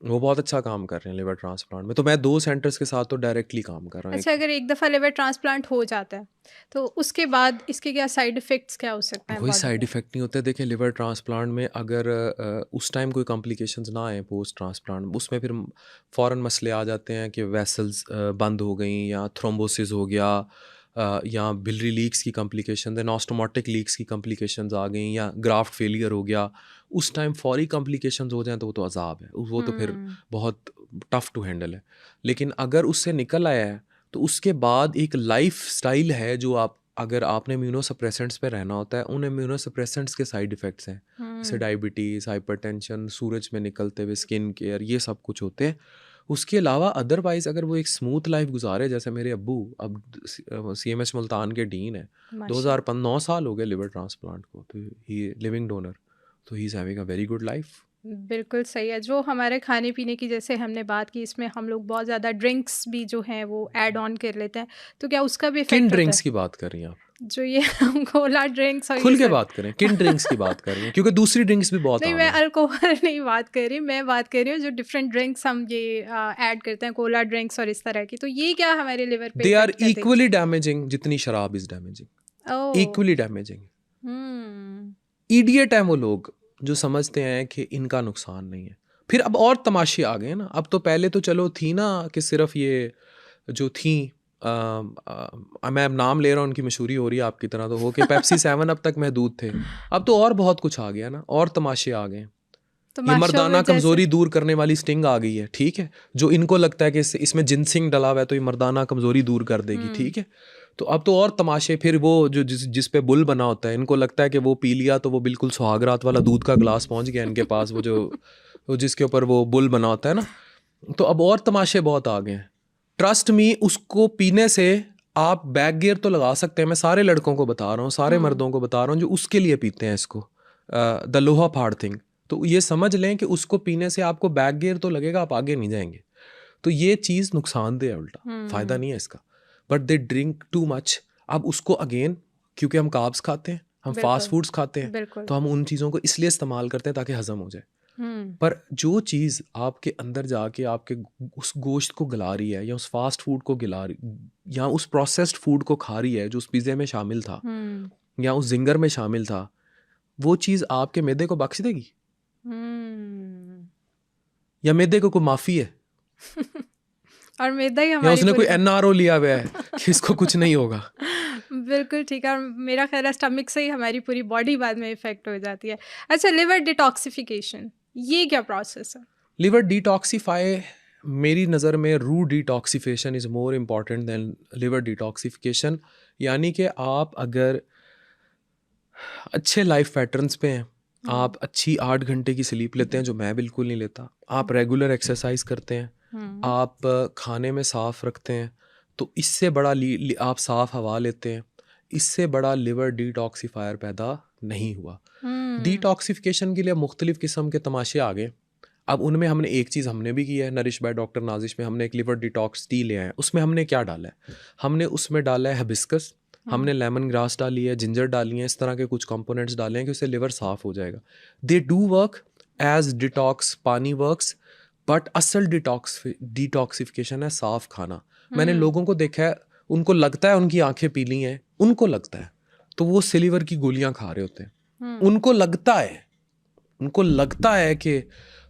वो बहुत अच्छा काम कर रहे हैं लिवर ट्रांसप्लांट में। तो मैं 2 सेंटर्स के साथ तो डायरेक्टली काम कर रहा हूँ। अच्छा, अगर एक दफ़ा लिवर ट्रांसप्लांट हो जाता है तो उसके बाद इसके क्या साइड इफ़ेक्ट्स क्या हो सकते हैं? कोई साइड इफ़ेक्ट नहीं होते। देखिए लिवर ट्रांसप्लांट में अगर उस टाइम कोई कॉम्प्लिकेशंस ना आए पोस्ट ट्रांसप्लांट, उसमें फिर फ़ौरन मसले आ जाते हैं कि वेसल्स बंद हो गई, या थ्रोम्बोसिस हो गया, या बिलरी लीक्स की कॉम्प्लिकेशन, एनास्टोमोटिक लीक्स की कॉम्प्लिकेशंस आ गई, या ग्राफ्ट फेलियर हो गया। उस टाइम फौरी कॉम्प्लिकेशंस हो जाएं तो वो तो अजाब है, वो तो फिर बहुत टफ़ टू हैंडल है। लेकिन अगर उससे निकल आया है तो उसके बाद एक लाइफ स्टाइल है जो आप, अगर आपने इम्यूनोसप्रेसेंट्स पे रहना होता है, उन इम्यूनोसप्रेसेंट्स के साइड इफ़ेक्ट्स हैं, जैसे डायबिटीज़, हाइपरटेंशन, सूरज में निकलते हुए स्किन केयर, ये सब कुछ होते हैं। उसके अलावा अदरवाइज़ अगर वो एक स्मूथ लाइफ गुजारे, जैसे मेरे अब्बू अब CMH मुल्तान के डीन है, 2009 साल हो गए लिवर ट्रांसप्लांट को, तो ही लिविंग डोनर, तो he is having a very good life. बिल्कुल सही है। जो हमारे खाने पीने की जैसे हमने बात की, इसमें हम लोग बहुत ज़्यादा ड्रिंक्स भी जो हैं वो ऐड ऑन कर लेते हैं, तो क्या उसका भी किन इफेक्ट होता ड्रिंक्स है? की बात कर रही हैं आप? जो ये कोला ड्रिंक्स और ये खुल के सब। बात करें, किन ड्रिंक्स की बात कर रही हैं? क्योंकि दूसरी ड्रिंक्स भी बहुत नहीं, आम मैं है। अल्कोहल नहीं बात कर रही, मैं बात कर रही हूँ जो डिफरेंट ड्रिंक्स हम ये ऐड करते हैं, कोला ड्रिंक्स और इस तरह की, तो ये क्या हमारे लिवर पे दे आर इफेक्ट करते हैं? इक्वली डैमेजिंग जितनी शराब is damaging, oh. Equally damaging. Hmm. Idiot हैं वो लोग जो समझते हैं कि इनका नुकसान नहीं है। फिर अब और तमाशे आ गए ना। अब तो पहले तो चलो थी ना कि सिर्फ ये जो थी, मैं अब नाम ले रहा हूँ, उनकी मशहूरी हो रही है आपकी तरह तो हो, कि पेप्सी 7 अब तक महदूद थे। अब तो और बहुत कुछ आ गया ना, और तमाशे आ गए। तो ये माशा मर्दाना में जैसे कमज़ोरी दूर करने वाली स्टिंग आ गई है, ठीक है, जो इनको लगता है कि इसमें जिनसिंग डला हुआ है तो ये मर्दाना कमज़ोरी दूर कर देगी, ठीक है। तो अब तो और तमाशे, फिर वो जो जिस पे बुल बना होता है, इनको लगता है कि वो पी लिया तो वो बिल्कुल सुहागरात वाला दूध का गिलास पहुंच गया इनके पास, वो जिसके ऊपर वो बुल बना होता है ना। तो अब और तमाशे बहुत आ गए हैं। ट्रस्ट मी, उसको पीने से आप बैक गियर तो लगा सकते हैं। मैं सारे लड़कों को बता रहा हूँ, सारे मर्दों को बता रहा हूँ जो उसके लिए पीते हैं इसको, द लोहा फाड़ थिंग। तो ये समझ लें कि उसको पीने से आपको बैक गियर तो लगेगा, आप आगे नहीं जाएंगे। तो ये चीज़ नुकसानदेह है, उल्टा फ़ायदा नहीं है इसका। But they drink too much. अब उसको अगेन, क्योंकि हम कार्ब्स खाते हैं, हम फास्ट फूड्स खाते हैं, तो हम उन चीज़ों को इसलिए इस्तेमाल करते हैं ताकि हज़म हो जाए। पर जो चीज़ आपके अंदर जाके आपके उस गोश्त को गला रही है, या उस फास्ट फूड को गिला रही, या उस प्रोसेस्ड फूड को खा रही है जो उस पिज़्ज़े में शामिल था, या उस जिंगर में शामिल था, वो चीज़ आपके मैदे को बख्श देगी? या मैदे को कोई माफ़ी है? और मैदा ही या हमारी उसने कोई पूरी एनआरओ लिया हुआ है कि इसको कुछ नहीं होगा। बिल्कुल ठीक है। और मेरा ख्याल है स्टमक से ही हमारी पूरी बॉडी बाद में इफेक्ट हो जाती है। अच्छा, लिवर डिटॉक्सिफिकेशन, ये क्या प्रोसेस है? लिवर डिटॉक्सीफाई, मेरी नज़र में root detoxification is more important than liver detoxification. यानी कि आप अगर अच्छे लाइफ पैटर्न्स पे हैं, आप अच्छी 8 घंटे की स्लीप लेते हैं जो मैं बिल्कुल नहीं लेता, आप रेगुलर एक्सरसाइज करते हैं, आप खाने में साफ़ रखते हैं, तो इससे बड़ा आप साफ़ हवा लेते हैं, इससे बड़ा लिवर डिटॉक्सीफायर पैदा नहीं हुआ। डिटॉक्सिफिकेशन के लिए मुख्तलिफ़ किस्म के तमाशे आ गए। अब उनमें हमने एक चीज़ हमने भी की है, नरिश बाय डॉक्टर नाजिश में हमने एक लिवर डिटॉक्स टी लिया है। उसमें हमने क्या डाला है? हमने उसमें डाला है हिबिस्कस, हमने लेमन ग्रास डाली है, जिंजर डाली है, इस तरह के कुछ कंपोनेंट्स डाले हैं कि उससे लिवर साफ़ हो जाएगा। They do work as detox, पानी वर्क्स, बट असल डिटॉक्सिफिकेशन है साफ़ खाना। मैंने लोगों को देखा है, उनको लगता है उनकी आंखें पीली हैं, उनको लगता है, तो वो सिल्वर की गोलियां खा रहे होते हैं। उनको लगता है कि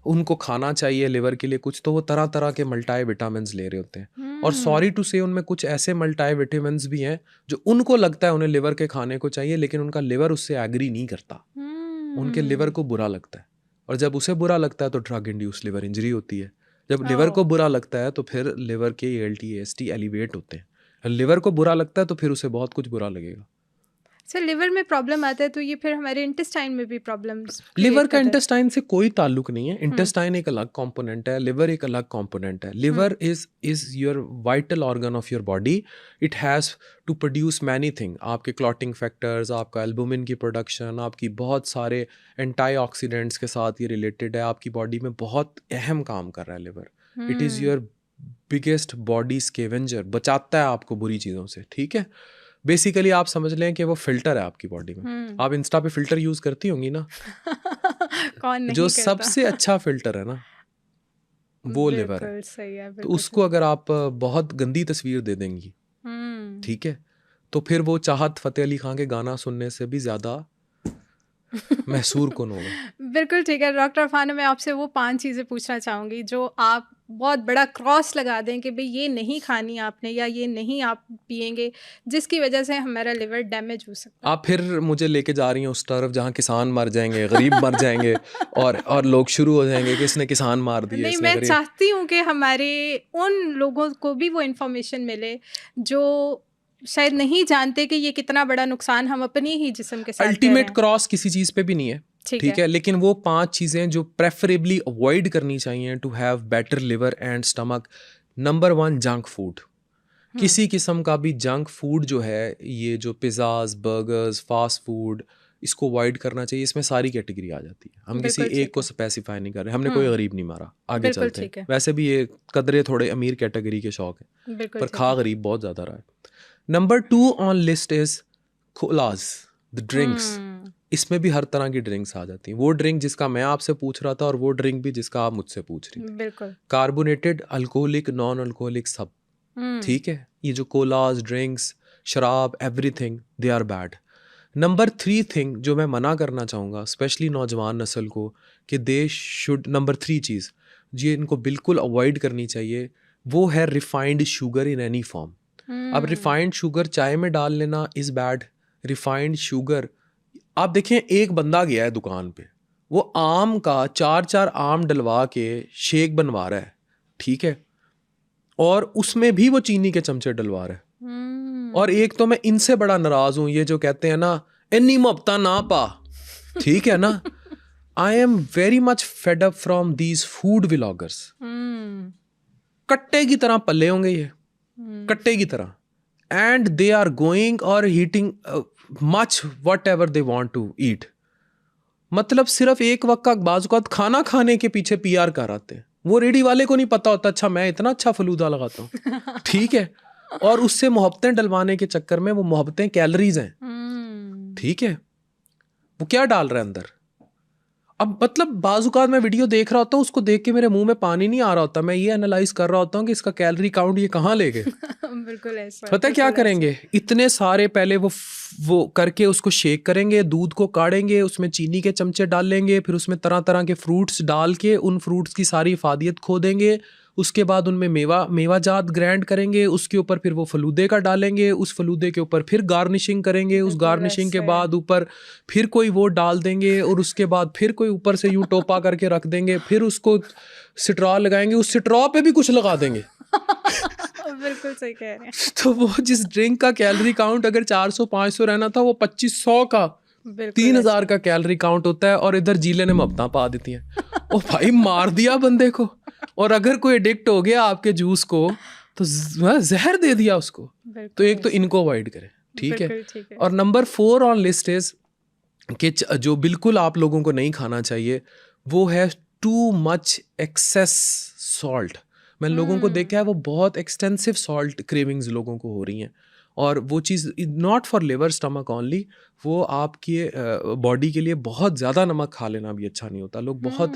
उनको खाना चाहिए लिवर के लिए कुछ, तो वो तरह तरह के मल्टी विटामिन ले रहे होते हैं। और सॉरी टू से उनमें कुछ ऐसे मल्टी विटामिन भी हैं जो उनको लगता है उन्हें लिवर के खाने को चाहिए, लेकिन उनका लिवर उससे एग्री नहीं करता। उनके लिवर को बुरा लगता है, और जब उसे बुरा लगता है तो ड्रग इंड्यूस लिवर इंजरी होती है। जब लिवर को बुरा लगता है तो फिर लिवर के ALT AST एलिवेट होते हैं। लिवर को बुरा लगता है तो फिर उसे बहुत कुछ बुरा लगेगा। सर, लिवर में प्रॉब्लम आता है तो ये फिर हमारे इंटेस्टाइन में भी प्रॉब्लम्स लिवर का इंटेस्टाइन से कोई ताल्लुक नहीं है। इंटेस्टाइन एक अलग कंपोनेंट है, लिवर एक अलग कंपोनेंट है। Liver is your vital organ of your body. It has to produce many thing. आपके क्लॉटिंग फैक्टर्स, आपका एल्बुमिन की प्रोडक्शन, आपकी बहुत सारे एंटीऑक्सीडेंट्स के साथ ये रिलेटेड है। आपकी बॉडी में बहुत अहम काम कर रहा है liver. It is your biggest body scavenger, बचाता है आपको बुरी चीज़ों से। ठीक है, बेसिकली आप समझ लें कि वो फिल्टर है आपकी बॉडी में। आप इंस्टा पे फिल्टर यूज करती होंगी ना? कौन नहीं जो करता? सबसे अच्छा फिल्टर है ना, वो लिवर है। सही है, तो उसको अगर आप बहुत गंदी तस्वीर दे देंगी, ठीक है, तो फिर वो चाहत फतेह अली खान के गाना सुनने से भी ज्यादा महसूर कौन होगा। बिल्कुल ठीक है डॉक्टर अफान, मैं आपसे वो 5 चीज़ें पूछना चाहूँगी जो आप बहुत बड़ा क्रॉस लगा दें कि भाई ये नहीं खानी आपने, या ये नहीं आप पिएंगे, जिसकी वजह से हमारा लिवर डैमेज हो सकता है। आप फिर मुझे लेके जा रही हैं उस तरफ जहाँ किसान मर जाएंगे, गरीब मर जाएंगे, और लोग शुरू हो जाएंगे कि इसने किसान मार दिए। नहीं, मैं चाहती हूँ कि हमारे उन लोगों को भी वो इन्फॉर्मेशन मिले जो शायद नहीं जानते कि ये कितना बड़ा नुकसान हम अपनी ही जिस्म के साथ अल्टीमेट क्रॉस किसी चीज़ पे भी नहीं है, ठीक है, लेकिन वो 5 चीज़ें जो प्रेफरेबली अवॉइड करनी चाहिए to have better liver and stomach. Number 1, junk food. किसी किस्म का भी जंक फूड जो है, ये जो पिज़्ज़ाज, बर्गर्स, फास्ट फूड, इसको अवॉइड करना चाहिए। इसमें सारी कैटेगरी आ जाती है। हम किसी एक को स्पेसिफाई नहीं कर रहे, हमने कोई गरीब नहीं मारा। आगे चलते हैं। वैसे भी ये कदरे थोड़े अमीर कैटेगरी के शौक है, पर खा गरीब बहुत ज़्यादा रहा है। Number 2 on list is collage, the drinks. इसमें भी हर तरह की ड्रिंक्स आ जाती हैं। वो ड्रिंक जिसका मैं आपसे पूछ रहा था, और वो ड्रिंक भी जिसका आप मुझसे पूछ रही थी। बिल्कुल। कार्बोनेटेड, अल्कोहलिक, नॉन अल्कोहलिक, सब ठीक है। ये जो कोलाज, ड्रिंक्स, शराब, everything, they are bad. Number 3 thing जो मैं मना करना चाहूँगा स्पेशली नौजवान नस्ल को, कि दे शुड, नंबर 3 चीज़ ये इनको बिल्कुल अवॉइड करनी चाहिए, वो है refined sugar in any form. अब रिफाइंड शुगर चाय में डाल लेना इज़ बैड। रिफाइंड शुगर, आप देखें, एक बंदा गया है दुकान पे, वो आम का 4-4 आम डलवा के शेक बनवा रहा है, ठीक है, और उसमें भी वो चीनी के चमचे डलवा रहा है। और एक तो मैं इनसे बड़ा नाराज हूं, ये जो कहते हैं ना इन्नी मुफ्ता ना पा, ठीक है ना। I am very much fed up from these food vloggers. कट्टे की तरह पल्ले होंगे ये, कट्टे की तरह, एंड दे आर गोइंग और eating much whatever they want to eat. मतलब सिर्फ एक वक्त का बाज़-औक़ात खाना खाने के पीछे PR कर आते हैं। वो रेडी वाले को नहीं पता होता, अच्छा मैं इतना अच्छा फलूदा लगाता हूँ, ठीक है, और उससे मोहब्बतें डलवाने के चक्कर में, वो मोहब्बतें कैलोरीज हैं, ठीक है, वो क्या डाल रहा है अंदर। अब मतलब बाज़-औक़ात मैं वीडियो देख रहा होता हूँ, उसको देख के मेरे मुंह में पानी नहीं आ रहा होता, मैं ये एनालाइज कर रहा होता हूँ कि इसका कैलोरी काउंट ये कहाँ ले गए। बिल्कुल ऐसा। पता है क्या करेंगे, इतने सारे पहले वो करके उसको शेक करेंगे, दूध को काढ़ेंगे, उसमें चीनी के चमचे डाल लेंगे, फिर उसमें तरह तरह के फ्रूट्स डाल के उन फ्रूट्स की सारी इफादियत खो देंगे, उसके बाद उनमें मेवाजात ग्राइंड करेंगे, उसके ऊपर फिर वो फलूदे का डालेंगे, उस फलूदे के ऊपर फिर गार्निशिंग करेंगे, उस गार्निशिंग के बाद ऊपर फिर कोई वो डाल देंगे, और उसके बाद फिर कोई ऊपर से यूं टोपा करके रख देंगे, फिर उसको स्ट्रॉ लगाएंगे, उस स्ट्रॉ पे भी कुछ लगा देंगे। बिल्कुल सही कह रहे हैं। तो वो जिस ड्रिंक का कैलोरी काउंट अगर 400-500 रहना था, वो 2500 का 3000 का कैलोरी काउंट होता है, और इधर जीले ने मबता पा देती हैं। ओ भाई, मार दिया बंदे को। और अगर कोई एडिक्ट हो गया आपके जूस को, तो जहर दे दिया उसको। तो एक तो इनको अवॉइड करें, ठीक है। और नंबर 4 ऑन लिस्ट इज कि जो बिल्कुल आप लोगों को नहीं खाना चाहिए, वो है टू मच एक्सेस सॉल्ट। मैंने लोगों को देखा है, वो बहुत एक्सटेंसिव सॉल्ट क्रेविंग्स लोगों को हो रही हैं, और वो चीज़ not for liver stomach only, वो आपके बॉडी के लिए बहुत ज़्यादा नमक खा लेना भी अच्छा नहीं होता। लोग बहुत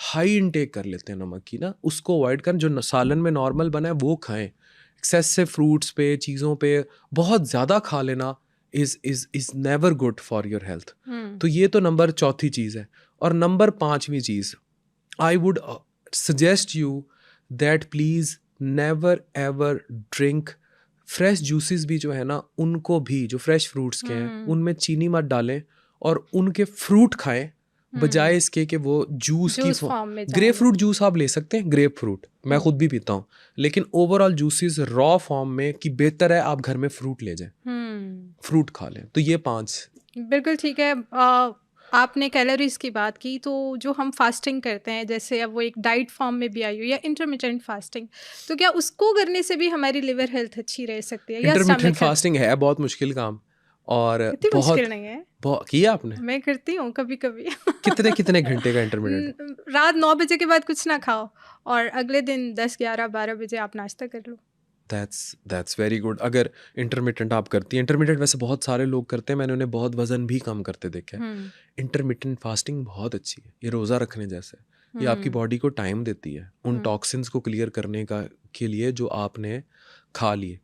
हाई इनटेक कर लेते हैं नमक की ना, उसको अवॉइड करें। जो सालन में नॉर्मल बना है वो खाएं। एक्सेसिव फ्रूट्स पे, चीज़ों पे बहुत ज़्यादा खा लेना is never good for your health. तो ये तो नंबर 4 चीज़ है। और नंबर 5वीं चीज़, I would suggest you that please never ever drink fresh juices भी जो है ना, उनको भी, जो फ्रेश फ्रूट्स के हैं उनमें चीनी मत डालें, और उनके फ्रूट खाएं बजाय इसके कि वो जूस की फॉर्म में। ग्रेप फ्रूट जूस आप ले सकते हैं, ग्रेप फ्रूट मैं खुद भी पीता हूँ, लेकिन ओवरऑल जूसेस रॉ फॉर्म में कि बेहतर है आप घर में फ्रूट ले जाएं, फ्रूट खा लें। तो ये 5 बिल्कुल ठीक है। आपने कैलोरीज की बात की, तो जो हम फास्टिंग करते हैं, जैसे अब वो एक डाइट फॉर्म में भी आई हो या इंटरमिटेंट फास्टिंग, तो क्या उसको करने से भी हमारी लिवर हेल्थ अच्छी रह सकती है? इंटरमिटेंट फास्टिंग है बहुत मुश्किल काम, और इतनी मुश्किल नहीं है। किया आपने? मैं करती हूँ कभी कभी। कितने घंटे का इंटरमिटेंट? रात 9 बजे के बाद कुछ ना खाओ, और अगले दिन 10, 11, 12 बजे आप नाश्ता कर लो। That's very good। अगर इंटरमिटेंट आप करती हैं, इंटरमिटेंट वैसे बहुत सारे लोग करते हैं, मैंने उन्हें बहुत वजन भी कम करते देखा है। इंटरमिटेंट फास्टिंग बहुत अच्छी है, ये रोज़ा रखने जैसे है। ये आपकी बॉडी को टाइम देती है उन टॉक्सिन्स को क्लियर करने के लिए जो आपने खा लिए।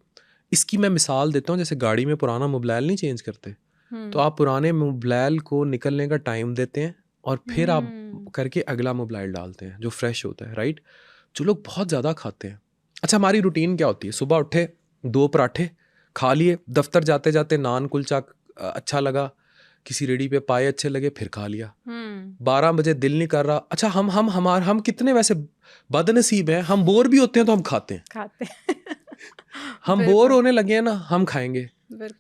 इसकी मैं मिसाल देता हूँ, जैसे गाड़ी में पुराना मोबिल नहीं चेंज करते, तो आप पुराने मोबिल को निकलने का टाइम देते हैं, और फिर आप करके अगला मोबिल डालते हैं जो फ्रेश होता है, राइट। जो लोग बहुत ज़्यादा खाते हैं, अच्छा हमारी रूटीन क्या होती है? सुबह उठे, 2 पराठे खा लिए, दफ्तर जाते जाते नान कुलचा अच्छा लगा, किसी रेडी पे पाए अच्छे लगे, फिर खा लिया। 12 बजे दिल नहीं कर रहा, अच्छा हम कितने वैसे बदनसीब हैं, हम बोर भी होते हैं तो हम खाते हैं। हम बोर होने लगे हैं ना, हम खाएंगे।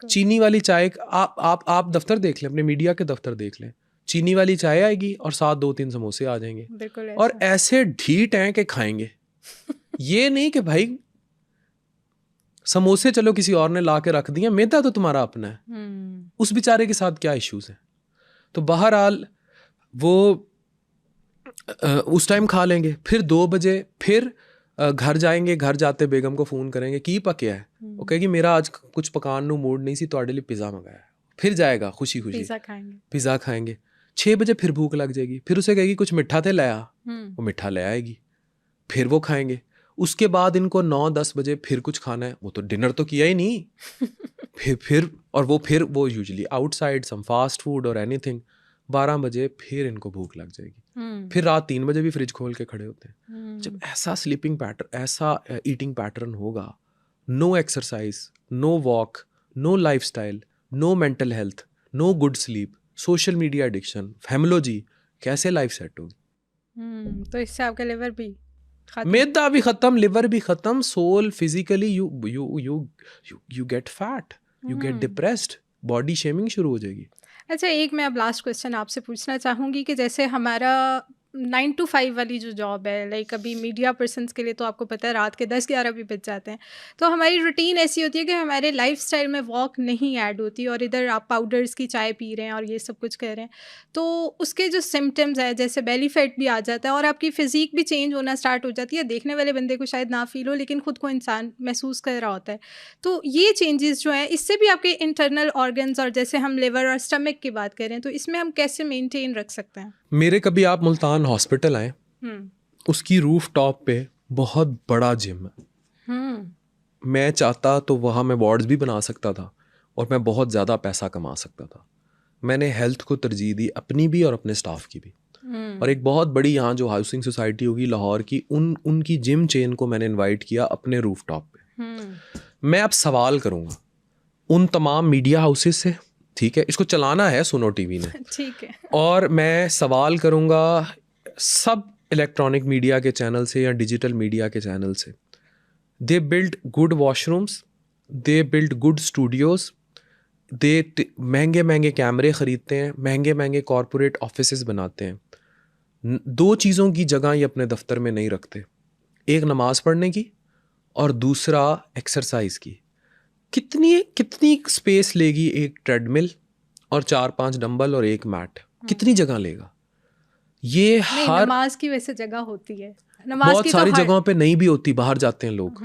चीनी वाली चाय, आप दफ्तर देख लें, अपने मीडिया के दफ्तर देख लें, चीनी वाली चाय आएगी और साथ 2-3 समोसे आ जाएंगे, और ऐसे ढीठ हैं कि खाएंगे। ये नहीं कि भाई समोसे चलो किसी और ने ला के रख दिए, मैदा तो तुम्हारा अपना है, उस बेचारे के साथ क्या इश्यूज हैं। तो बहरहाल वो उस टाइम खा लेंगे, फिर 2 बजे फिर घर जाएंगे, घर जाते बेगम को फ़ोन करेंगे की पकिया है, वो कहेगी मेरा आज कुछ पकान नू मूड नहीं सी, ਤੁਹਾਡੇ लिए पिज़्ज़ा मंगाया। फिर जाएगा खुशी खुशी पिज़्ज़ा खाएंगे। 6 बजे फिर भूख लग जाएगी, फिर उसे कहेगी कुछ मिठा थे लाया, वो मिठा ले आएगी, फिर वो खाएंगे। उसके बाद इनको 9-10 बजे फिर कुछ खाना है, वो तो डिनर तो किया ही नहीं। फिर वो यूजुअली आउटसाइड सम फास्ट फूड और एनीथिंग। 12 बजे फिर इनको भूख लग जाएगी, फिर रात 3 बजे भी फ्रिज खोल के खड़े होते हैं। जब ऐसा स्लीपिंग पैटर्न, ऐसा ईटिंग पैटर्न होगा, no exercise, no walk, no lifestyle, no mental health, no good sleep, social media addiction, हेमोलॉजी, कैसे लाइफ सेट होगी? तो इससे आपका लिवर भी मैदा भी खत्म, लिवर भी खत्म, soul physically you get fat, you get depressed, body shaming शुरू हो जाएगी। अच्छा, एक मैं अब लास्ट क्वेश्चन आपसे पूछना चाहूँगी कि जैसे हमारा 9 to 5 वाली जो जॉब है, लाइक अभी मीडिया पर्सन्स के लिए तो आपको पता है रात के 10-11 भी बज जाते हैं, तो हमारी रूटीन ऐसी होती है कि हमारे लाइफस्टाइल में वॉक नहीं ऐड होती, और इधर आप पाउडर्स की चाय पी रहे हैं और ये सब कुछ कर रहे हैं, तो उसके जो सिम्टम्स है, जैसे बेली फैट भी आ जाता है और आपकी फिजिक भी चेंज होना स्टार्ट हो जाती है। देखने वाले बंदे को शायद ना फील हो, लेकिन खुद को इंसान महसूस कर रहा होता है। तो ये चेंजेस जो हैं, इससे भी आपके इंटरनल ऑर्गन्स, और जैसे हम लिवर और स्टमक की बात करें, तो इसमें हम कैसे मेनटेन रख सकते हैं? मेरे कभी आप मुल्तान हॉस्पिटल आए, उसकी रूफ टॉप पे बहुत बड़ा जिम है। मैं चाहता तो वहाँ मैं वार्ड्स भी बना सकता था, और मैं बहुत ज़्यादा पैसा कमा सकता था। मैंने हेल्थ को तरजीह दी, अपनी भी और अपने स्टाफ की भी। और एक बहुत बड़ी यहाँ जो हाउसिंग सोसाइटी होगी लाहौर की, उनकी जिम चेन को मैंने इनवाइट किया अपने रूफटॉप पे। मैं अब सवाल करूँगा उन तमाम मीडिया हाउसेस से, ठीक है, इसको चलाना है सुनो टीवी ने, ठीक है, और मैं सवाल करूँगा सब इलेक्ट्रॉनिक मीडिया के चैनल से या डिजिटल मीडिया के चैनल से। They build good washrooms, they build good studios, they महंगे महंगे कैमरे ख़रीदते हैं, महंगे महंगे कॉरपोरेट ऑफिसेस बनाते हैं। दो चीज़ों की जगह ये अपने दफ्तर में नहीं रखते, एक नमाज़ पढ़ने की और दूसरा एक्सरसाइज की। कितनी स्पेस लेगी एक ट्रेडमिल और 4-5 डंबल और एक मैट, कितनी जगह लेगा ये? हर नमाज की वैसे जगह होती है, नमाज बहुत की सारी तो जगहों पे नहीं भी होती, बाहर जाते हैं लोग,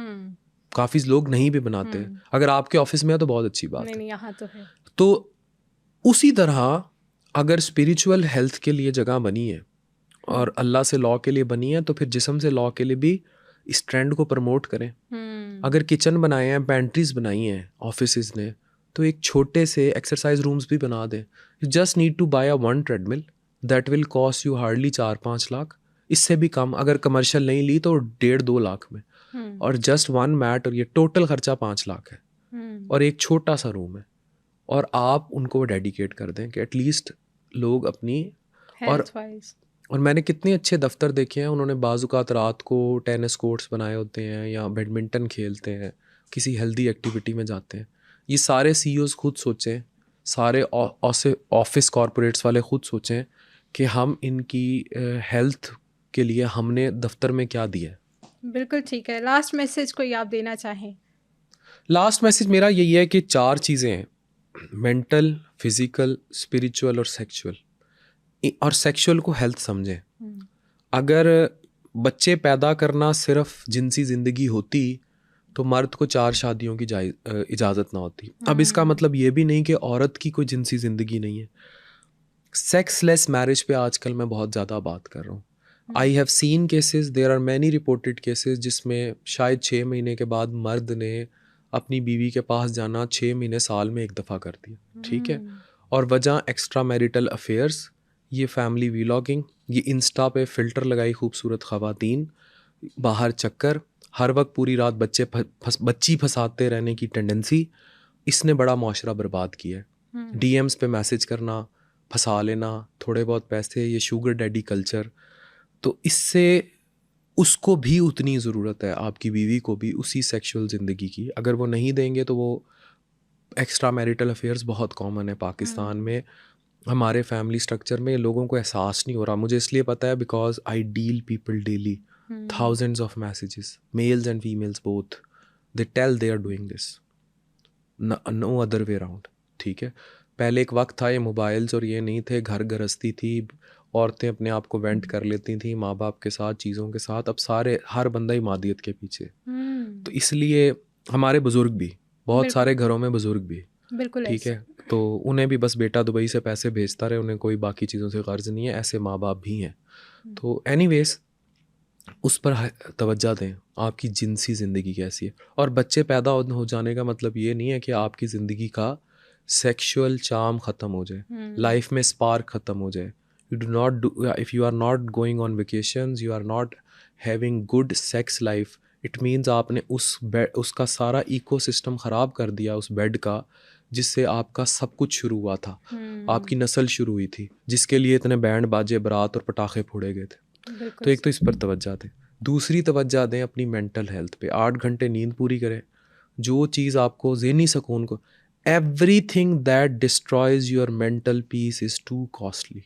काफ़ी लोग नहीं भी बनाते हैं। अगर आपके ऑफिस में है तो बहुत अच्छी बात है। नहीं, यहाँ तो है। तो उसी तरह अगर स्पिरिचुअल हेल्थ के लिए जगह बनी है और अल्लाह से लॉ के लिए बनी है, तो फिर जिस्म से लॉ के लिए भी इस ट्रेंड को प्रमोट करें। अगर किचन बनाए हैं, पेंट्रीज बनाई हैं ऑफिसेज ने, तो एक छोटे से एक्सरसाइज रूम्स भी बना दें। You just need to buy a one treadmill that will cost you hardly 4-5 lakh, इससे भी कम। अगर कमर्शियल नहीं ली तो 1.5-2 लाख में, और जस्ट वन मैट, और ये टोटल खर्चा 5 लाख है, और एक छोटा सा रूम है, और आप उनको डेडिकेट कर दें कि एटलीस्ट लोग अपनी और मैंने कितने अच्छे दफ्तर देखे हैं, उन्होंने बाज़ुकात रात को टेनिस कोर्ट्स बनाए होते हैं या बैडमिंटन खेलते हैं, किसी हेल्दी एक्टिविटी में जाते हैं। ये सारे सीईओज़ खुद सोचें, सारे ऑफिस कॉरपोरेट्स वाले खुद सोचें कि हम इनकी हेल्थ के लिए हमने दफ्तर में क्या दिया है। बिल्कुल ठीक है। लास्ट मैसेज कोई आप देना चाहें? लास्ट मैसेज मेरा यही है कि 4 चीज़ें हैं, मेंटल, फिज़िकल, स्पिरिचुअल और सेक्सुअल। और सेक्सुअल को हेल्थ समझें। अगर बच्चे पैदा करना सिर्फ जिनसी ज़िंदगी होती तो मर्द को 4 शादियों की इजाज़त ना होती। अब इसका मतलब ये भी नहीं कि औरत की कोई जिनसी ज़िंदगी नहीं है। सेक्सलेस मैरिज पे आजकल मैं बहुत ज़्यादा बात कर रहा हूँ। I have seen cases, there are many reported cases जिसमें शायद 6 महीने के बाद मर्द ने अपनी बीवी के पास जाना 6 महीने साल में एक दफ़ा कर दिया, ठीक है, और वजह एक्स्ट्रा मैरिटल अफेयर्स, ये फैमिली व्लॉगिंग, ये इंस्टा पे फ़िल्टर लगाई खूबसूरत ख़वातीन, बाहर चक्कर, हर वक्त पूरी रात बच्ची फंसाते रहने की टेंडेंसी, इसने बड़ा माशरा बर्बाद किया है। डीएम्स पे मैसेज करना, फंसा लेना, थोड़े बहुत पैसे, ये शुगर डैडी कल्चर। तो इससे उसको भी उतनी ज़रूरत है, आपकी बीवी को भी उसी सेक्सुअल ज़िंदगी की। अगर वो नहीं देंगे तो वो एक्स्ट्रा मैरिटल अफेयर्स बहुत कॉमन है पाकिस्तान में। हमारे फैमिली स्ट्रक्चर में लोगों को एहसास नहीं हो रहा। मुझे इसलिए पता है because I deal people daily, thousands of messages, males and females both, they tell they are doing this, no other way around, ठीक है। पहले एक वक्त था ये मोबाइल्स और ये नहीं थे, घर गृहस्थी थी, औरतें अपने आप को वेंट कर लेती थी माँ बाप के साथ, चीज़ों के साथ। अब हर बंदा ही मादियत के पीछे। तो इसलिए हमारे बुज़ुर्ग भी, बहुत सारे घरों में बुज़ुर्ग भी, ठीक है, तो उन्हें भी बस बेटा दुबई से पैसे भेजता रहे, उन्हें कोई बाकी चीज़ों से गर्ज नहीं है। ऐसे माँ बाप भी हैं। तो एनीवेज उस पर तवज्जो दें, आपकी जिनसी ज़िंदगी कैसी है। और बच्चे पैदा हो जाने का मतलब ये नहीं है कि आपकी ज़िंदगी का सेक्सुअल चार्म ख़त्म हो जाए, लाइफ में स्पार्क ख़त्म हो जाए। You do not do, if you are not going on vacations, you are not having good sex life, it means आपने उसका सारा इकोसिस्टम ख़राब कर दिया, उस बेड का जिससे आपका सब कुछ शुरू हुआ था, आपकी नस्ल शुरू हुई थी, जिसके लिए इतने बैंड बाजे, बारात और पटाखे फोड़े गए थे। तो एक तो इस पर तवज्जो दें। दूसरी तवज्जो दें अपनी मेंटल हेल्थ पे। 8 घंटे नींद पूरी करें। जो चीज़ आपको ज़हनी सुकून को, everything that destroys your mental peace is too costly.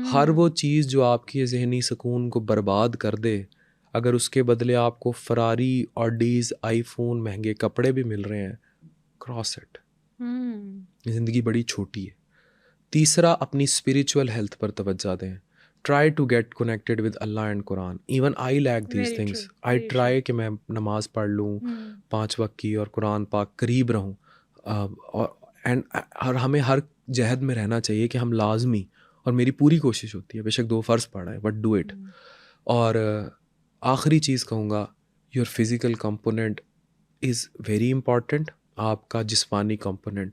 हर वो चीज़ जो आपकी ज़हनी सुकून को बर्बाद कर दे, अगर उसके बदले आपको फरारी, ऑडीज़, आईफोन, महंगे कपड़े भी मिल रहे हैं, क्रॉस इट। ज़िंदगी बड़ी छोटी है। तीसरा, अपनी स्पिरिचुअल हेल्थ पर तवज्जो दें। Try to get connected with Allah and Quran. Even I lack these things. I try कि मैं नमाज पढ़ लूँ 5 वक्त की और कुरान पाक करीब रहूँ। और हमें हर जहद में रहना चाहिए कि हम लाजमी, और मेरी पूरी कोशिश होती है, बेशक 2 फ़र्ज़ पढ़ा है बट डू इट। और आखिरी चीज़ कहूँगा, your physical component is very important, आपका जिस्मानी component,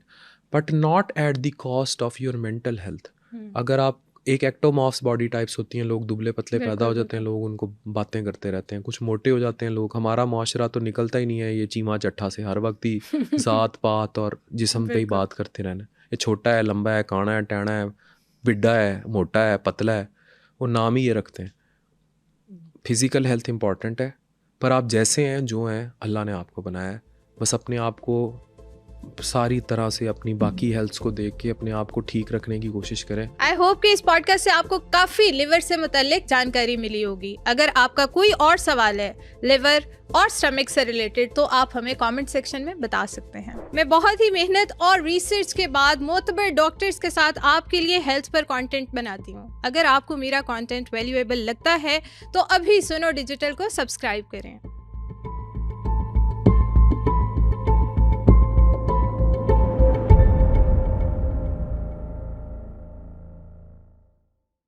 but not at the cost of your mental health. अगर आप एक एक्टोमॉर्फ्स बॉडी टाइप्स होती हैं, लोग दुबले पतले पैदा हो बिल्कुल, जाते हैं, लोग उनको बातें करते रहते हैं, कुछ मोटे हो जाते हैं लोग। हमारा मुआशरा तो निकलता ही नहीं है ये चीमा चट्ठा से, हर वक्त ही ज़ात पात और जिस्म पे ही बिल्कुल। बात करते रहना। ये छोटा है, लंबा है, काना है, टैना है, बिड्डा है, मोटा है, पतला है, वो नाम ही ये रखते हैं। फिज़िकल हेल्थ इंपॉर्टेंट है, पर आप जैसे हैं जो हैं अल्लाह ने आपको बनाया है। बस अपने आप को सारी तरह से अपनी बाकी हेल्थ्स को देख के अपने आप को ठीक रखने की कोशिश करें। आई होप कि इस पॉडकास्ट से आपको काफी लिवर से मुताल्लिक जानकारी मिली होगी। अगर आपका कोई और सवाल है लिवर और स्टमक से रिलेटेड तो आप हमें कमेंट सेक्शन में बता सकते हैं। मैं बहुत ही मेहनत और रिसर्च के बाद मोतबर डॉक्टर्स के साथ आपके लिए हेल्थ पर कंटेंट बनाती हूँ। अगर आपको मेरा कंटेंट वैल्यूएबल लगता है तो अभी सुनो डिजिटल को सब्सक्राइब करें।